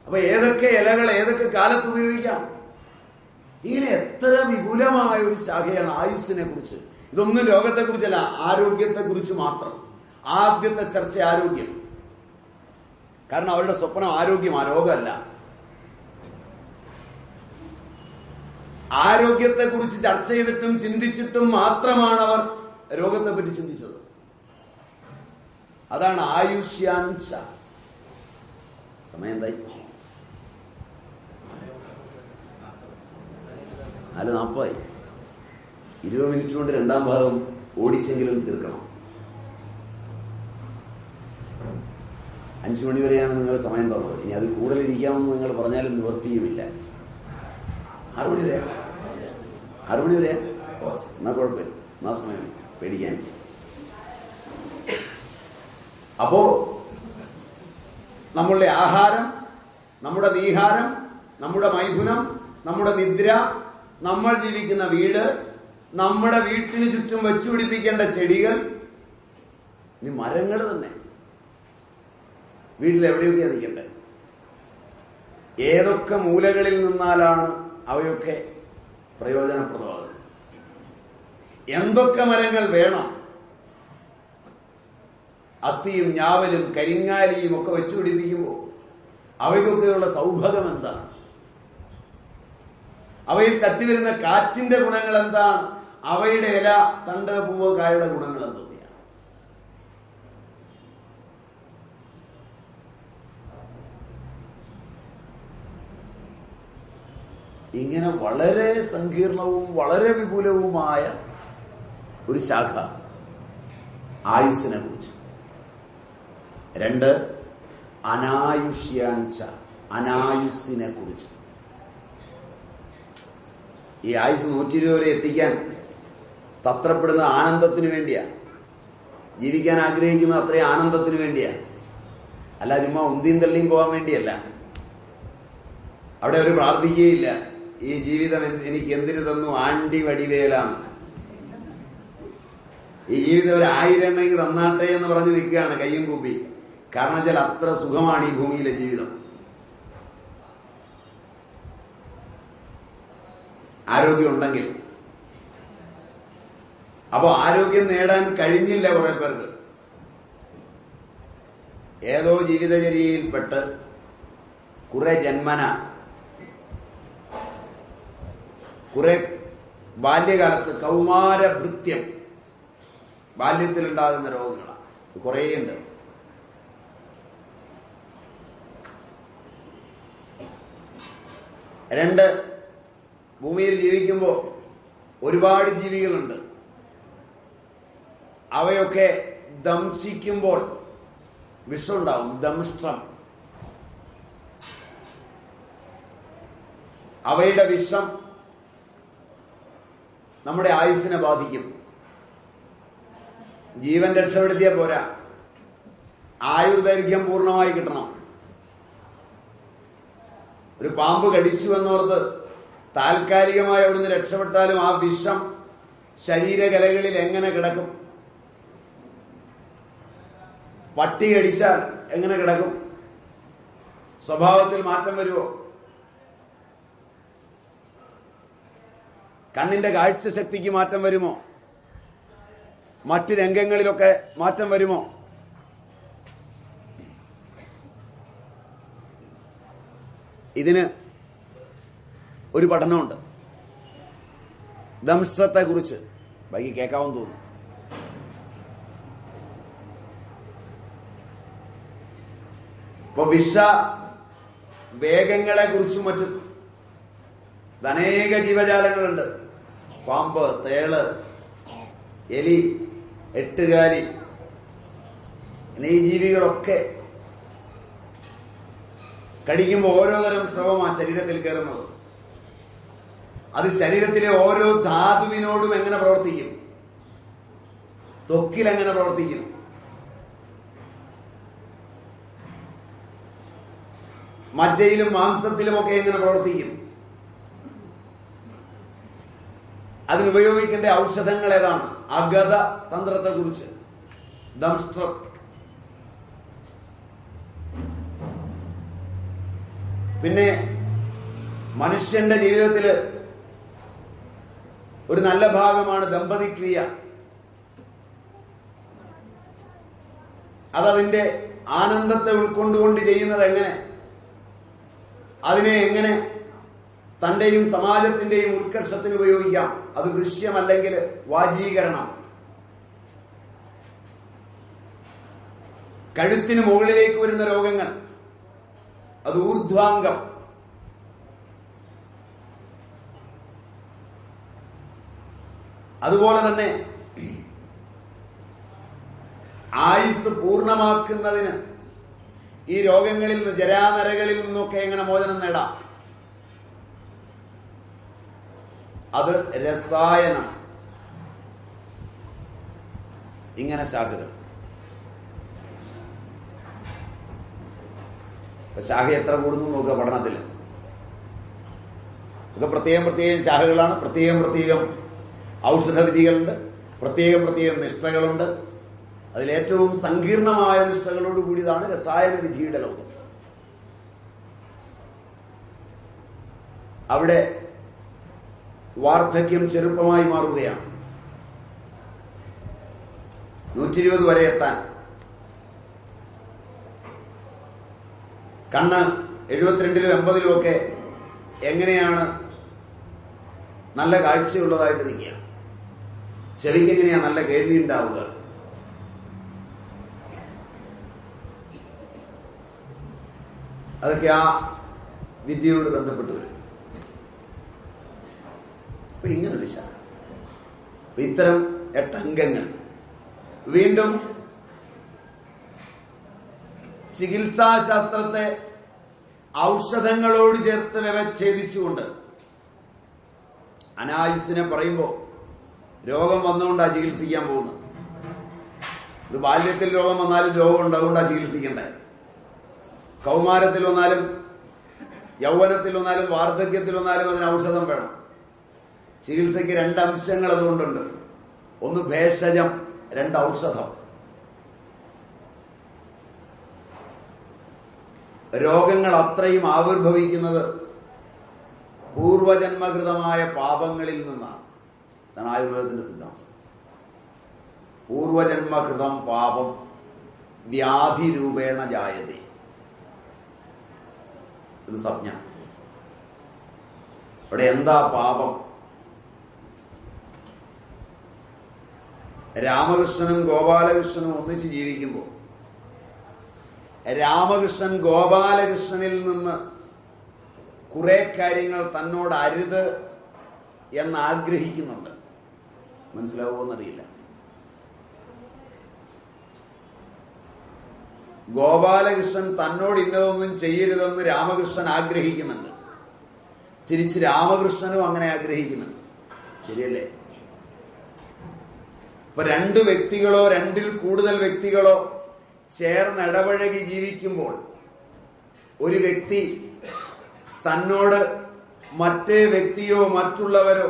അപ്പൊ ഏതൊക്കെ ഇലകൾ ഏതൊക്കെ കാലത്ത് ഉപയോഗിക്കാം? ഇങ്ങനെ എത്ര വിപുലമായ ഒരു ശാഖയാണ് ആയുസ്സിനെ കുറിച്ച്. ഇതൊന്നും രോഗത്തെക്കുറിച്ചല്ല, ആരോഗ്യത്തെക്കുറിച്ച് മാത്രം. ആദ്യത്തെ ചർച്ച ആരോഗ്യം. കാരണം അവരുടെ സ്വപ്നം ആരോഗ്യമാണ്, രോഗമല്ല. ആരോഗ്യത്തെക്കുറിച്ച് ചർച്ച ചെയ്തിട്ടും ചിന്തിച്ചിട്ടും മാത്രമാണ് അവർ രോഗത്തെപ്പറ്റി ചിന്തിച്ചത്. അതാണ് ആയുഷ്യാൻച. സമയം എന്തായി? 4:40. 20 മിനിറ്റ് കൊണ്ട് രണ്ടാം ഭാഗം ഓടിച്ചെങ്കിലും തീർക്കണം. 5 മണി വരെയാണ് നിങ്ങൾ സമയം തന്നത്. ഇനി അത് കൂടുതൽ ഇരിക്കാമെന്ന് നിങ്ങൾ പറഞ്ഞാലും നിവർത്തിയുമില്ല. 6 മണി വരെയാണ്. 6 മണി വരെയാ? എന്നാ കുഴപ്പമില്ല, എന്നാ സമയം പേടിക്കാൻ. അപ്പോ നമ്മളുടെ ആഹാരം, നമ്മുടെ നീഹാരം, നമ്മുടെ മൈഥുനം, നമ്മുടെ നിദ്ര, നമ്മൾ ജീവിക്കുന്ന വീട്, നമ്മുടെ വീട്ടിന് ചുറ്റും വെച്ചുപിടിപ്പിക്കേണ്ട ചെടികൾ, ഇനി മരങ്ങൾ തന്നെ വീട്ടിൽ എവിടെയൊക്കെയാ നിൽക്കണ്ടേ? ഏതൊക്കെ മൂലകളിൽ നിന്നാലാണ് അവയൊക്കെ പ്രയോജനപ്രദമാകുന്നത്? എന്തൊക്കെ മരങ്ങൾ വേണം? അത്തിയും ഞാവലും കരിങ്ങാലിയും ഒക്കെ വെച്ചുപിടിപ്പിക്കുമ്പോൾ അവയ്ക്കൊക്കെയുള്ള സൗഭഗം എന്താണ്? അവയിൽ തട്ടിവരുന്ന കാറ്റിന്റെ ഗുണങ്ങൾ എന്താണ്? അവയുടെ ഇല, തണ്ട്, പൂവ്, കായുടെ ഗുണങ്ങൾ എന്തൊക്കെയാണ്? ഇങ്ങനെ വളരെ സങ്കീർണവും വളരെ വിപുലവുമായ ഒരു ശാഖ ആയുസ്സിനെ കുറിച്ച്. 2 അനായുഷ്യാൻച, അനായുസ്സിനെ കുറിച്ച്. ഈ ആയുസ് 120 വരെ എത്തിക്കാൻ തത്രപ്പെടുന്ന ആനന്ദത്തിന് വേണ്ടിയാ. ജീവിക്കാൻ ആഗ്രഹിക്കുന്ന അത്രയും ആനന്ദത്തിന് വേണ്ടിയാ, അല്ല ചുമ്മാ ഉന്തിയും തള്ളിയും പോകാൻ വേണ്ടിയല്ല. അവിടെ ഒരു പ്രാർത്ഥിക്കുകയില്ല, ഈ ജീവിതം എനിക്ക് എന്തിനു തന്നു ആണ്ടി വടിവേലാണ്, ഈ ജീവിതം ഒരു 1000 എണ്ണെങ്കിൽ തന്നാട്ടെ എന്ന് പറഞ്ഞ് നിൽക്കുകയാണ് കയ്യും കൂപ്പി. കാരണം വെച്ചാൽ അത്ര സുഖമാണ് ഈ ഭൂമിയിലെ ജീവിതം. ആരോഗ്യം ഉണ്ടെങ്കിൽ. അപ്പോ ആരോഗ്യം നേടാൻ കഴിഞ്ഞില്ല കുറെ പേർക്ക്. ഏതോ ജീവിതചര്യയിൽപ്പെട്ട് കുറെ ജന്മന, കുറെ ബാല്യകാലത്ത് കൗമാരഭൃത്യം, ബാല്യത്തിലുണ്ടാകുന്ന രോഗങ്ങളാണ്. കുറേയുണ്ട്. രണ്ട്, ഭൂമിയിൽ ജീവിക്കുമ്പോൾ ഒരുപാട് ജീവികളുണ്ട്. അവയൊക്കെ ദംശിക്കുമ്പോൾ വിഷമുണ്ടാവും, ദംഷ്ടം. അവയുടെ വിഷം നമ്മുടെ ആയുസ്സിനെ ബാധിക്കും. ജീവൻ രക്ഷപ്പെടുത്തിയാൽ പോരാ, ആയുർദൈർഘ്യം പൂർണ്ണമായി കിട്ടണം. ഒരു പാമ്പ് കടിച്ചു എന്നോർത്ത് താൽക്കാലികമായി അവിടുന്ന് രക്ഷപ്പെട്ടാലും ആ വിഷം ശരീരകലകളിൽ എങ്ങനെ കിടക്കും? പട്ടി കടിച്ചാൽ എങ്ങനെ കിടക്കും? സ്വഭാവത്തിൽ മാറ്റം വരുമോ? കണ്ണിന്റെ കാഴ്ചശക്തിക്ക് മാറ്റം വരുമോ? മറ്റ് രംഗങ്ങളിലൊക്കെ മാറ്റം വരുമോ? ഇതിന് ഒരു പഠനമുണ്ട്. ദംഷ്ട്രത്തെ കുറിച്ച് ബാക്കി കേൾക്കാമെന്ന് തോന്നുന്നു. ഇപ്പൊ വേഗങ്ങളെ കുറിച്ചും മറ്റും അനേക ജീവജാലങ്ങളുണ്ട്. പാമ്പ്, തേള്, എലി, എട്ടുകാലി, ഈ ജീവികളൊക്കെ കടിക്കുമ്പോൾ ഓരോ തരം സ്രവമാണ് ശരീരത്തിൽ കയറുന്നത്. അത് ശരീരത്തിലെ ഓരോ ധാതുവിനോടും എങ്ങനെ പ്രവർത്തിക്കും? ത്വക്കിൽ എങ്ങനെ പ്രവർത്തിക്കും? മജ്ജയിലും മാംസത്തിലുമൊക്കെ എങ്ങനെ പ്രവർത്തിക്കും? അതിനുപയോഗിക്കേണ്ട ഔഷധങ്ങൾ ഏതാണ്? അഗത തന്ത്രത്തെ കുറിച്ച് ദംഷ്ട്രം. പിന്നെ മനുഷ്യന്റെ ജീവിതത്തില് ഒരു നല്ല ഭാഗമാണ് ദമ്പതിക്രിയ. അതതിന്റെ ആനന്ദത്തെ ഉൾക്കൊണ്ടുകൊണ്ട് ചെയ്യുന്നത് എങ്ങനെ? അതിനെ എങ്ങനെ തന്റെയും സമാജത്തിന്റെയും ഉത്കർഷത്തിന് ഉപയോഗിക്കാം? അത് ദൃശ്യമല്ലെങ്കിൽ വാചീകരണം. കഴുത്തിന് മുകളിലേക്ക് വരുന്ന രോഗങ്ങൾ, അത് ഊർധ്വാംഗം. അതുപോലെ തന്നെ ആയുസ് പൂർണ്ണമാക്കുന്നതിന് ഈ രോഗങ്ങളിൽ നിന്ന്, ജരാനരകളിൽ നിന്നൊക്കെ എങ്ങനെ മോചനം നേടാം? അത് രസായനം. ഇങ്ങനെ ശാഖകൾ. ശാഖ എത്ര കൂടുന്നു നോക്കുക പഠനത്തിൽ. ഇതൊക്കെ പ്രത്യേകം ശാഖകളാണ്. പ്രത്യേകം ഔഷധവിധികളുണ്ട്. പ്രത്യേകം നിഷ്ഠകളുണ്ട്. അതിലേറ്റവും സങ്കീർണമായ നിഷ്ഠകളോട് കൂടിയതാണ് രസായന വിധിയുടെ ലോകം. അവിടെ വാർദ്ധക്യം ചെറുപ്പമായി മാറുകയാണ്. 120 വരെ എത്താൻ. കണ്ണ് 72-ലും 80-ലും ഒക്കെ എങ്ങനെയാണ് നല്ല കാഴ്ചയുള്ളതായിട്ട് നിൽക്കുക? ചെവിക്ക് എങ്ങനെയാ നല്ല കേൾവി ഉണ്ടാവുക? അതൊക്കെ ആ വിദ്യയോട് ബന്ധപ്പെട്ട് വരും. അപ്പൊ ഇങ്ങനൊരു ശാഖ. ഇത്തരം 8 അംഗങ്ങൾ വീണ്ടും ചികിത്സാശാസ്ത്രത്തെ ഔഷധങ്ങളോട് ചേർത്ത് വ്യവച്ഛേദിച്ചുകൊണ്ട്, അനായുസ്സിനെ പറയുമ്പോ രോഗം വന്നുകൊണ്ടാ ചികിത്സിക്കാൻ പോകുന്നത്. ഇത് ബാല്യത്തിൽ രോഗം വന്നാലും രോഗമുണ്ട്, അതുകൊണ്ടാണ് ചികിത്സിക്കേണ്ടത്. കൗമാരത്തിൽ വന്നാലും യൗവനത്തിൽ വന്നാലും വാർദ്ധക്യത്തിൽ വന്നാലും അതിന് ഔഷധം വേണം. ചികിത്സയ്ക്ക് 2 അംശങ്ങൾ അതുകൊണ്ടുണ്ട്. ഒന്ന് ഭേഷജം, 2 ഔഷധം. രോഗങ്ങൾ അത്രയും ആവിർഭവിക്കുന്നത് പൂർവജന്മകൃതമായ പാപങ്ങളിൽ നിന്നാണ്. അതാണ് ആയുർവേദത്തിന്റെ സിദ്ധാന്തം. പൂർവജന്മകൃതം പാപം വ്യാധിരൂപേണ ജായതേ. ഇത് സംജ്ഞ. ഇവിടെ എന്താ പാപം? രാമകൃഷ്ണനും ഗോപാലകൃഷ്ണനും ഒന്നിച്ച് ജീവിക്കുമ്പോൾ രാമകൃഷ്ണൻ ഗോപാലകൃഷ്ണനിൽ നിന്ന് കുറെ കാര്യങ്ങൾ തന്നോട് അരുത് എന്നാഗ്രഹിക്കുന്നുണ്ട്. മനസ്സിലാവുമെന്നറിയില്ല. ഗോപാലകൃഷ്ണൻ തന്നോട് ഇന്നതൊന്നും ചെയ്യരുതെന്ന് രാമകൃഷ്ണൻ ആഗ്രഹിക്കുന്നുണ്ട്. തിരിച്ച് രാമകൃഷ്ണനും അങ്ങനെ ആഗ്രഹിക്കുന്നുണ്ട്. ശരിയല്ലേ? ഇപ്പൊ 2 വ്യക്തികളോ 2-ൽ കൂടുതൽ വ്യക്തികളോ ചേർന്ന് ഇടപഴകി ജീവിക്കുമ്പോൾ ഒരു വ്യക്തി തന്നോട് മറ്റേ വ്യക്തിയോ മറ്റുള്ളവരോ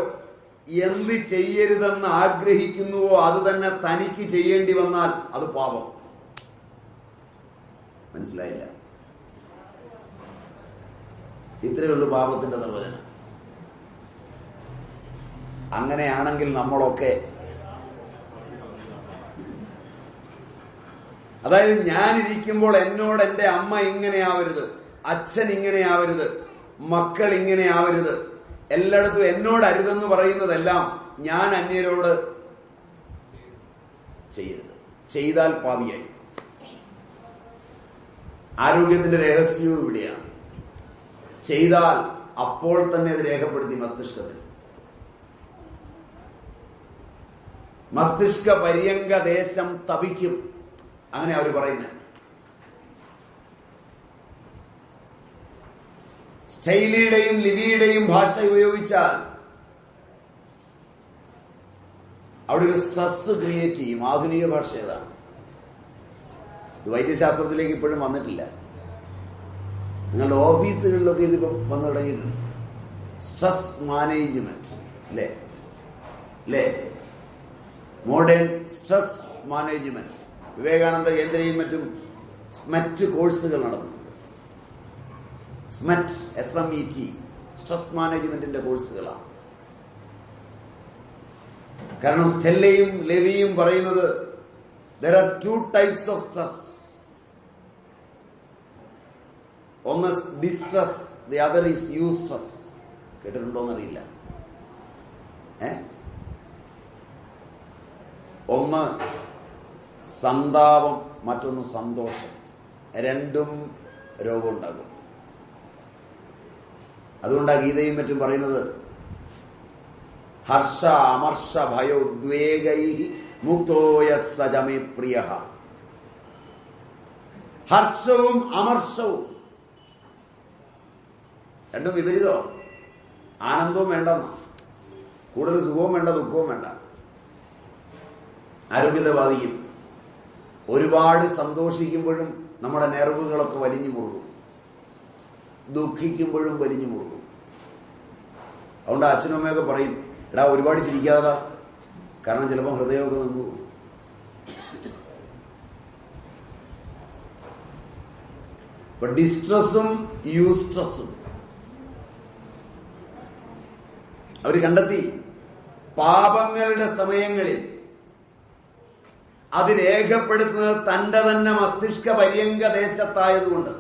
എന്ത് ചെയ്യരുതെന്ന് ആഗ്രഹിക്കുന്നുവോ അത് തന്നെ തനിക്ക് ചെയ്യേണ്ടി വന്നാൽ അത് പാപം. മനസ്സിലായില്ല? ഇത്രയേ ഉള്ളൂ പാപത്തിന്റെ നിർവചനം. അങ്ങനെയാണെങ്കിൽ നമ്മളൊക്കെ, അതായത് ഞാനിരിക്കുമ്പോൾ എന്നോട് എന്റെ അമ്മ ഇങ്ങനെയാവരുത്, അച്ഛൻ ഇങ്ങനെയാവരുത്, മക്കൾ ഇങ്ങനെയാവരുത്, എല്ലായിടത്തും എന്നോട് അരുതെന്ന് പറയുന്നതെല്ലാം ഞാൻ അന്യരോട് ചെയ്യരുത്. ചെയ്താൽ പാപിയായി. ആരോഗ്യത്തിന്റെ രഹസ്യവും ഇവിടെയാണ്. ചെയ്താൽ അപ്പോൾ തന്നെ അത് രേഖപ്പെടുത്തി മസ്തിഷ്കത്തിൽ. മസ്തിഷ്ക പര്യങ്ക ദേശം തപിക്കും, അങ്ങനെ അവർ പറയുന്നത്. സ്റ്റൈലിയുടെയും ലിപിയുടെയും ഭാഷ ഉപയോഗിച്ചാൽ അവിടെ ഒരു സ്ട്രെസ് ക്രിയേറ്റ് ചെയ്യും. ആധുനിക ഭാഷ ഏതാണ്? ഇത് വൈദ്യശാസ്ത്രത്തിലേക്ക് ഇപ്പോഴും വന്നിട്ടില്ല. നിങ്ങളുടെ ഓഫീസുകളിലൊക്കെ ഇതിപ്പോ വന്നു തുടങ്ങിയിട്ടുണ്ട്. സ്ട്രെസ് മാനേജ്മെന്റ് അല്ലേ? അല്ലേ? Modern stress management. വിവേകാനന്ദ കേന്ദ്രയും മറ്റും സ്മെറ്റ് കോഴ്സുകൾ നടത്തുന്നു. സ്മെറ്റ്, SMET, സ്ട്രെസ് മാനേജ്മെന്റിന്റെ കോഴ്സുകളാണ്. കാരണം സ്റ്റെല്ലയും ലെവിയും പറയുന്നത് there are two types of stress. ഒന്ന് distress, the other is eustress. കേട്ടിട്ടുണ്ടോന്നറിയില്ല. ഒന്ന് സന്താപം, മറ്റൊന്ന് സന്തോഷം. രണ്ടും രോഗമുണ്ടാകും. അതുകൊണ്ടാണ് ഗീതയും മറ്റും പറയുന്നത് ഹർഷ അമർഷ ഭയോദ്വേഗൈ മുക്തോയ സജമേ പ്രിയ. ഹർഷവും അമർഷവും രണ്ടും വിപരീതം. ആനന്ദവും വേണ്ടെന്ന, കൂടുതൽ സുഖവും വേണ്ട, ദുഃഖവും വേണ്ട. ആരോഗ്യത്തെ ബാധിക്കും. ഒരുപാട് സന്തോഷിക്കുമ്പോഴും നമ്മുടെ നെർവുകളൊക്കെ വലിഞ്ഞു മുറുകും, ദുഃഖിക്കുമ്പോഴും വലിഞ്ഞു മുറുകും. അതുകൊണ്ട് അച്ഛനും അമ്മയൊക്കെ പറയും, എടാ ഒരുപാട് ചിരിക്കാതെ, കാരണം ചിലപ്പോൾ ഹൃദയമൊക്കെ നിന്നു. ഇപ്പൊ ഡിസ്ട്രസും യൂസ്ട്രസും അവർ കണ്ടെത്തി. പാപങ്ങളുടെ സമയങ്ങളിൽ അത് രേഖപ്പെടുത്തുന്നത് തന്റെ തന്നെ മസ്തിഷ്ക പര്യങ്ക ദേശത്തായതുകൊണ്ട്.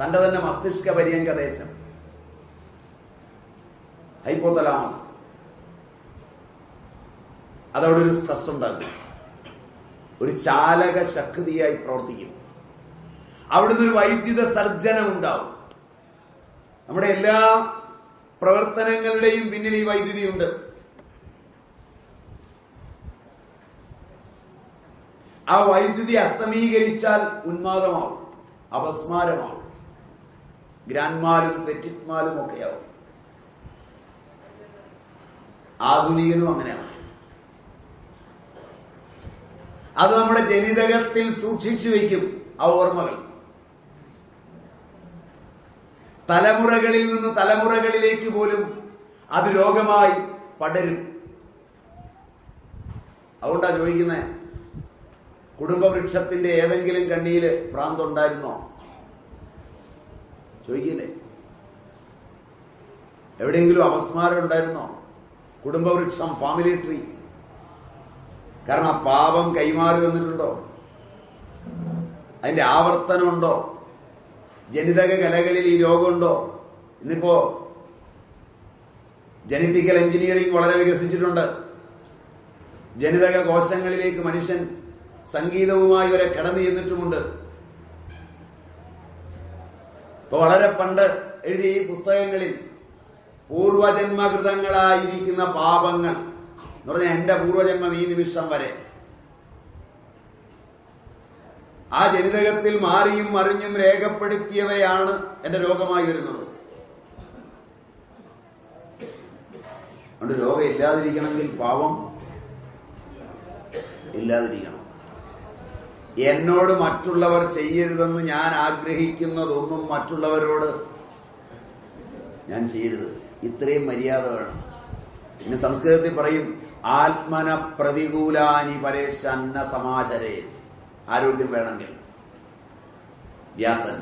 തന്റെ തന്നെ മസ്തിഷ്ക പര്യങ്ക ദേശം, ഹൈപ്പോതലാമസ്, അതവിടെ ഒരു സ്ട്രെസ് ഉണ്ടാകും, ഒരു ചാലക ശക്തിയായി പ്രവർത്തിക്കും. അവിടുന്ന് ഒരു വൈദ്യുത സർജനം ഉണ്ടാവും. നമ്മുടെ എല്ലാ പ്രവർത്തനങ്ങളുടെയും പിന്നിൽ ഈ വൈദ്യുതിയുണ്ട്. ആ വൈദ്യുതി അസ്തമീകരിച്ചാൽ ഉന്മാദമാവും, അപസ്മാരമാവും, ഗ്രാൻഡ്മാലും പെറ്റിറ്റ്മാലും ഒക്കെയാവും. ആധുനികനും അങ്ങനെയാണ്. അത് നമ്മുടെ ജനിതകത്തിൽ സൂക്ഷിച്ചു വയ്ക്കും ആ ഓർമ്മകൾ. തലമുറകളിൽ നിന്ന് തലമുറകളിലേക്ക് പോലും അത് രോഗമായി പടരും. അതുകൊണ്ടാ ചോദിക്കുന്നത്, കുടുംബവൃക്ഷത്തിന്റെ ഏതെങ്കിലും കണ്ണിയില് ഭ്രാന്തുണ്ടായിരുന്നോ? ചോദിക്കില്ലേ? എവിടെയെങ്കിലും അപസ്മാരം ഉണ്ടായിരുന്നോ? കുടുംബവൃക്ഷം, ഫാമിലി ട്രീ. കാരണം ആ പാപം കൈമാറി വന്നിട്ടുണ്ടോ? അതിന്റെ ആവർത്തനമുണ്ടോ? ജനിതക കലകളിൽ ഈ രോഗമുണ്ടോ? ഇന്നിപ്പോ ജനറ്റിക്കൽ എഞ്ചിനീയറിംഗ് വളരെ വികസിച്ചിട്ടുണ്ട്. ജനിതക കോശങ്ങളിലേക്ക് മനുഷ്യൻ സംഗീതവുമായി വരെ കടന്നു ചെന്നിട്ടുമുണ്ട്. ഇപ്പൊ വളരെ പണ്ട് എഴുതിയ ഈ പുസ്തകങ്ങളിൽ പൂർവജന്മകൃതങ്ങളായിരിക്കുന്ന പാപങ്ങൾ എന്ന് പറഞ്ഞാൽ എന്റെ പൂർവജന്മം ഈ നിമിഷം വരെ ആ ജനിതകത്തിൽ മാറിയും മറിഞ്ഞും രേഖപ്പെടുത്തിയവയാണ് എന്റെ രോഗമായി വരുന്നത്. അതുകൊണ്ട് രോഗം ഇല്ലാതിരിക്കണമെങ്കിൽ പാപം ഇല്ലാതിരിക്കണം. എന്നോട് മറ്റുള്ളവർ ചെയ്യരുതെന്ന് ഞാൻ ആഗ്രഹിക്കുന്നതൊന്നും മറ്റുള്ളവരോട് ഞാൻ ചെയ്യരുത്. ഇത്രയും മര്യാദ വേണം. ഇനി സംസ്കൃതത്തിൽ പറയും ആത്മന പ്രതികൂലാനി പരേശന്ന സമാചരേ. ആരോഗ്യം വേണമെങ്കിൽ വ്യാസൻ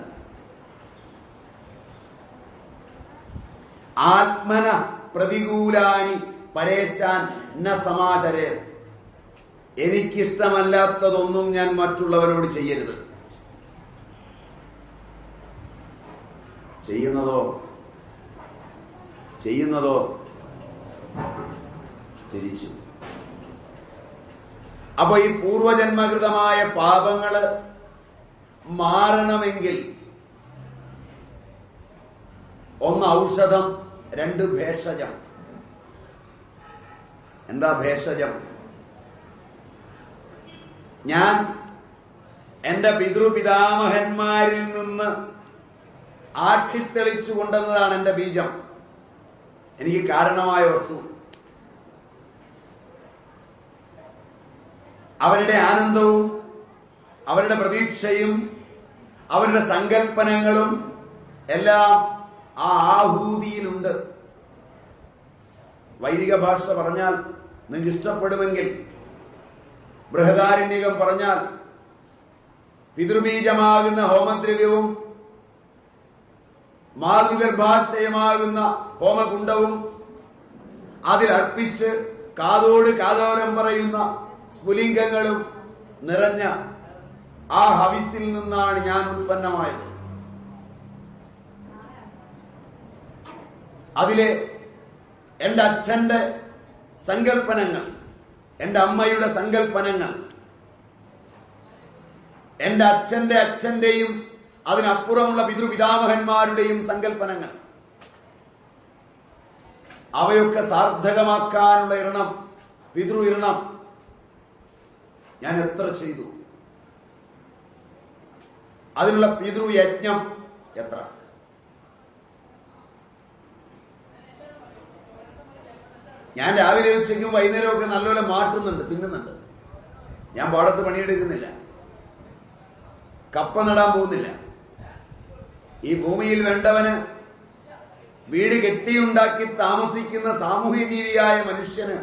ആത്മന പ്രതികൂലാനി പരേശാൻ ന സമാചരേ. എനിക്കിഷ്ടമല്ലാത്തതൊന്നും ഞാൻ മറ്റുള്ളവരോട് ചെയ്യരുത്. ചെയ്യുന്നതോ തിരിച്ചു. അപ്പൊ ഈ പൂർവജന്മകൃതമായ പാപങ്ങള് മാറണമെങ്കിൽ ഒന്ന് ഔഷധം, രണ്ട് ഭേഷജം. എന്താ ഭേഷജം? ഞാൻ എന്റെ പിതൃപിതാമഹന്മാരിൽ നിന്ന് ആട്ടിത്തെളിച്ചു കൊണ്ടുവന്നതാണ് എന്റെ ബീജം, എനിക്ക് കാരണമായ വസ്തു. അവരുടെ ആനന്ദവും അവരുടെ പ്രതീക്ഷയും അവരുടെ സങ്കല്പനങ്ങളും എല്ലാം ആ ആഹൂതിയിലുണ്ട്. വൈദിക ഭാഷ പറഞ്ഞാൽ നിങ്ങൾക്ക് ഇഷ്ടപ്പെടുമെങ്കിൽ, ബൃഹദാരണ്യകം പറഞ്ഞാൽ പിതൃബീജമാകുന്ന ഹോമദ്രവ്യവും മാതൃഗർഭാശയമാകുന്ന ഹോമകുണ്ഡവും അതിലർപ്പിച്ച് കാതോട് കാതോരം പറയുന്ന സ്ഫുലിംഗങ്ങളും നിറഞ്ഞ ആ ഹവിസിൽ നിന്നാണ് ഞാൻ ഉത്പന്നമായത്. അതിലെ എന്റെ അച്ഛന്റെ സങ്കല്പനങ്ങൾ, എന്റെ അമ്മയുടെ സങ്കല്പനങ്ങൾ, എന്റെ അച്ഛന്റെ അച്ഛന്റെയും അതിനപ്പുറമുള്ള പിതൃപിതാമഹന്മാരുടെയും സങ്കല്പനങ്ങൾ, അവയൊക്കെ സാർത്ഥകമാക്കാനുള്ള ഇരണം, പിതൃ ഇരണം ഞാൻ എത്ര ചെയ്തു. അതിനുള്ള പിതൃയജ്ഞം എത്ര. ഞാൻ രാവിലെ ഉച്ചയ്ക്കും വൈകുന്നേരവും ഒക്കെ നല്ലപോലെ മാറ്റുന്നുണ്ട്, തിന്നുന്നുണ്ട്. ഞാൻ പാടത്ത് പണിയെടുക്കുന്നില്ല, കപ്പ നടാൻ പോകുന്നില്ല. ഈ ഭൂമിയിൽ വേണ്ടവന് വീട് കെട്ടിയുണ്ടാക്കി താമസിക്കുന്ന സാമൂഹ്യ ജീവിയായ മനുഷ്യന്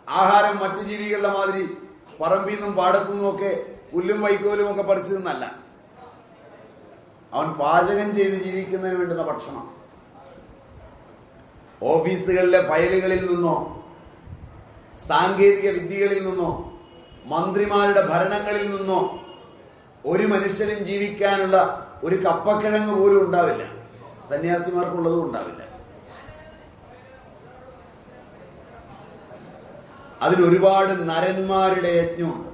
ആഹാരം മറ്റു ജീവികളുടെ മാതിരി പറമ്പിൽ നിന്നും പാടത്തു നിന്നുമൊക്കെ പുല്ലും വൈക്കോലും ഒക്കെ പറിച്ചു നിന്നല്ല. അവൻ പാചകം ചെയ്ത് ജീവിക്കുന്നതിന് വേണ്ടുന്ന ഭക്ഷണം. ഓഫീസുകളിലെ ഫയലുകളിൽ നിന്നോ സാങ്കേതിക വിദ്യകളിൽ നിന്നോ മന്ത്രിമാരുടെ ഭരണങ്ങളിൽ നിന്നോ ഒരു മനുഷ്യനും ജീവിക്കാനുള്ള ഒരു കപ്പക്കിഴങ്ങ് പോലും ഉണ്ടാവില്ല. സന്യാസിമാർക്കുള്ളതും ഉണ്ടാവില്ല. അതിലൊരുപാട് നരന്മാരുടെ യജ്ഞമുണ്ട്.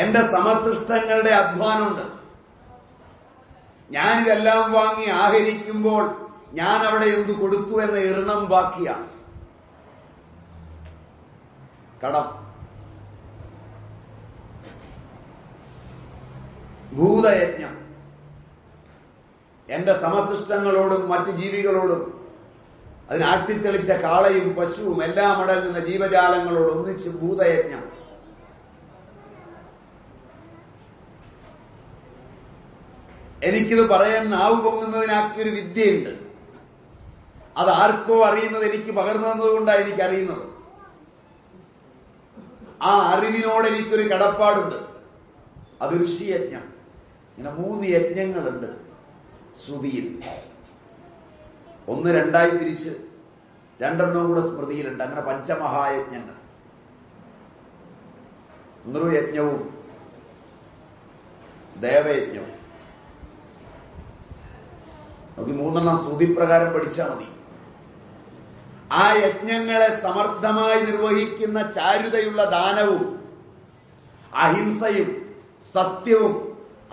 എന്റെ സമസൃഷ്ടങ്ങളുടെ അധ്വാനമുണ്ട്. ഞാനിതെല്ലാം വാങ്ങി ആഹരിക്കുമ്പോൾ ഞാൻ അവിടെ എന്തു കൊടുത്തു എന്ന ഇർണം ബാക്കിയാണ്. കടം. ഭൂതയജ്ഞം. എന്റെ സമസൃഷ്ടങ്ങളോടും മറ്റ് ജീവികളോടും അതിനാട്ടിത്തെളിച്ച കാളയും പശുവും എല്ലാം അടങ്ങുന്ന ജീവജാലങ്ങളോട് ഒന്നിച്ച് ഭൂതയജ്ഞം. എനിക്കിത് പറയാൻ നാവ് പൊങ്ങുന്നതിനാക്കിയൊരു വിദ്യയുണ്ട്. അത് ആർക്കോ അറിയുന്നത് എനിക്ക് പകർന്നു തന്നതുകൊണ്ടാണ് എനിക്കറിയുന്നത്. ആ അറിവിനോട് എനിക്കൊരു കടപ്പാടുണ്ട്. അത് ഋഷിയജ്ഞം. ഇങ്ങനെ 3 യജ്ഞങ്ങളുണ്ട് ശ്രുതിയിൽ. 1 2 പിരിച്ച് 2 കൂടെ സ്മൃതിയിലുണ്ട്. അങ്ങനെ പഞ്ചമഹായജ്ഞങ്ങൾ. നൃയജ്ഞവും ദേവയജ്ഞവും. നമുക്ക് 3 ശ്രുതിപ്രകാരം പഠിച്ചാൽ മതി. ആ യജ്ഞങ്ങളെ സമർത്ഥമായി നിർവഹിക്കുന്ന ചാരുതയുള്ള ദാനവും അഹിംസയും സത്യവും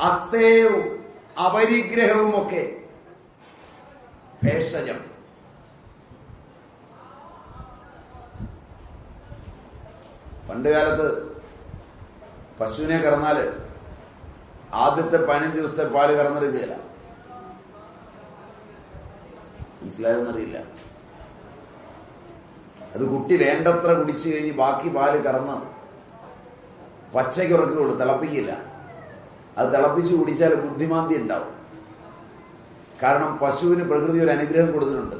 അസ്തേയവും അപരിഗ്രഹവുമൊക്കെ ഭേഷജം. പണ്ടുകാലത്ത് പശുവിനെ കറന്നാല് ആദ്യത്തെ 15 ദിവസത്തെ പാല് കറന്നെടുക്കുകയില്ല. മനസ്സിലായെന്നറിയില്ല. അത് കുട്ടി വേണ്ടത്ര കുടിച്ചു കഴിഞ്ഞ് ബാക്കി പാല് കറന്ന് പച്ചയ്ക്ക് ഉറക്കുകയുള്ളൂ, തിളപ്പിക്കില്ല. അത് തിളപ്പിച്ച് കുടിച്ചാൽ ബുദ്ധിമാന്ദ്യം ഉണ്ടാവും. കാരണം പശുവിന് പ്രകൃതി ഒരു അനുഗ്രഹം കൊടുത്തിട്ടുണ്ട്.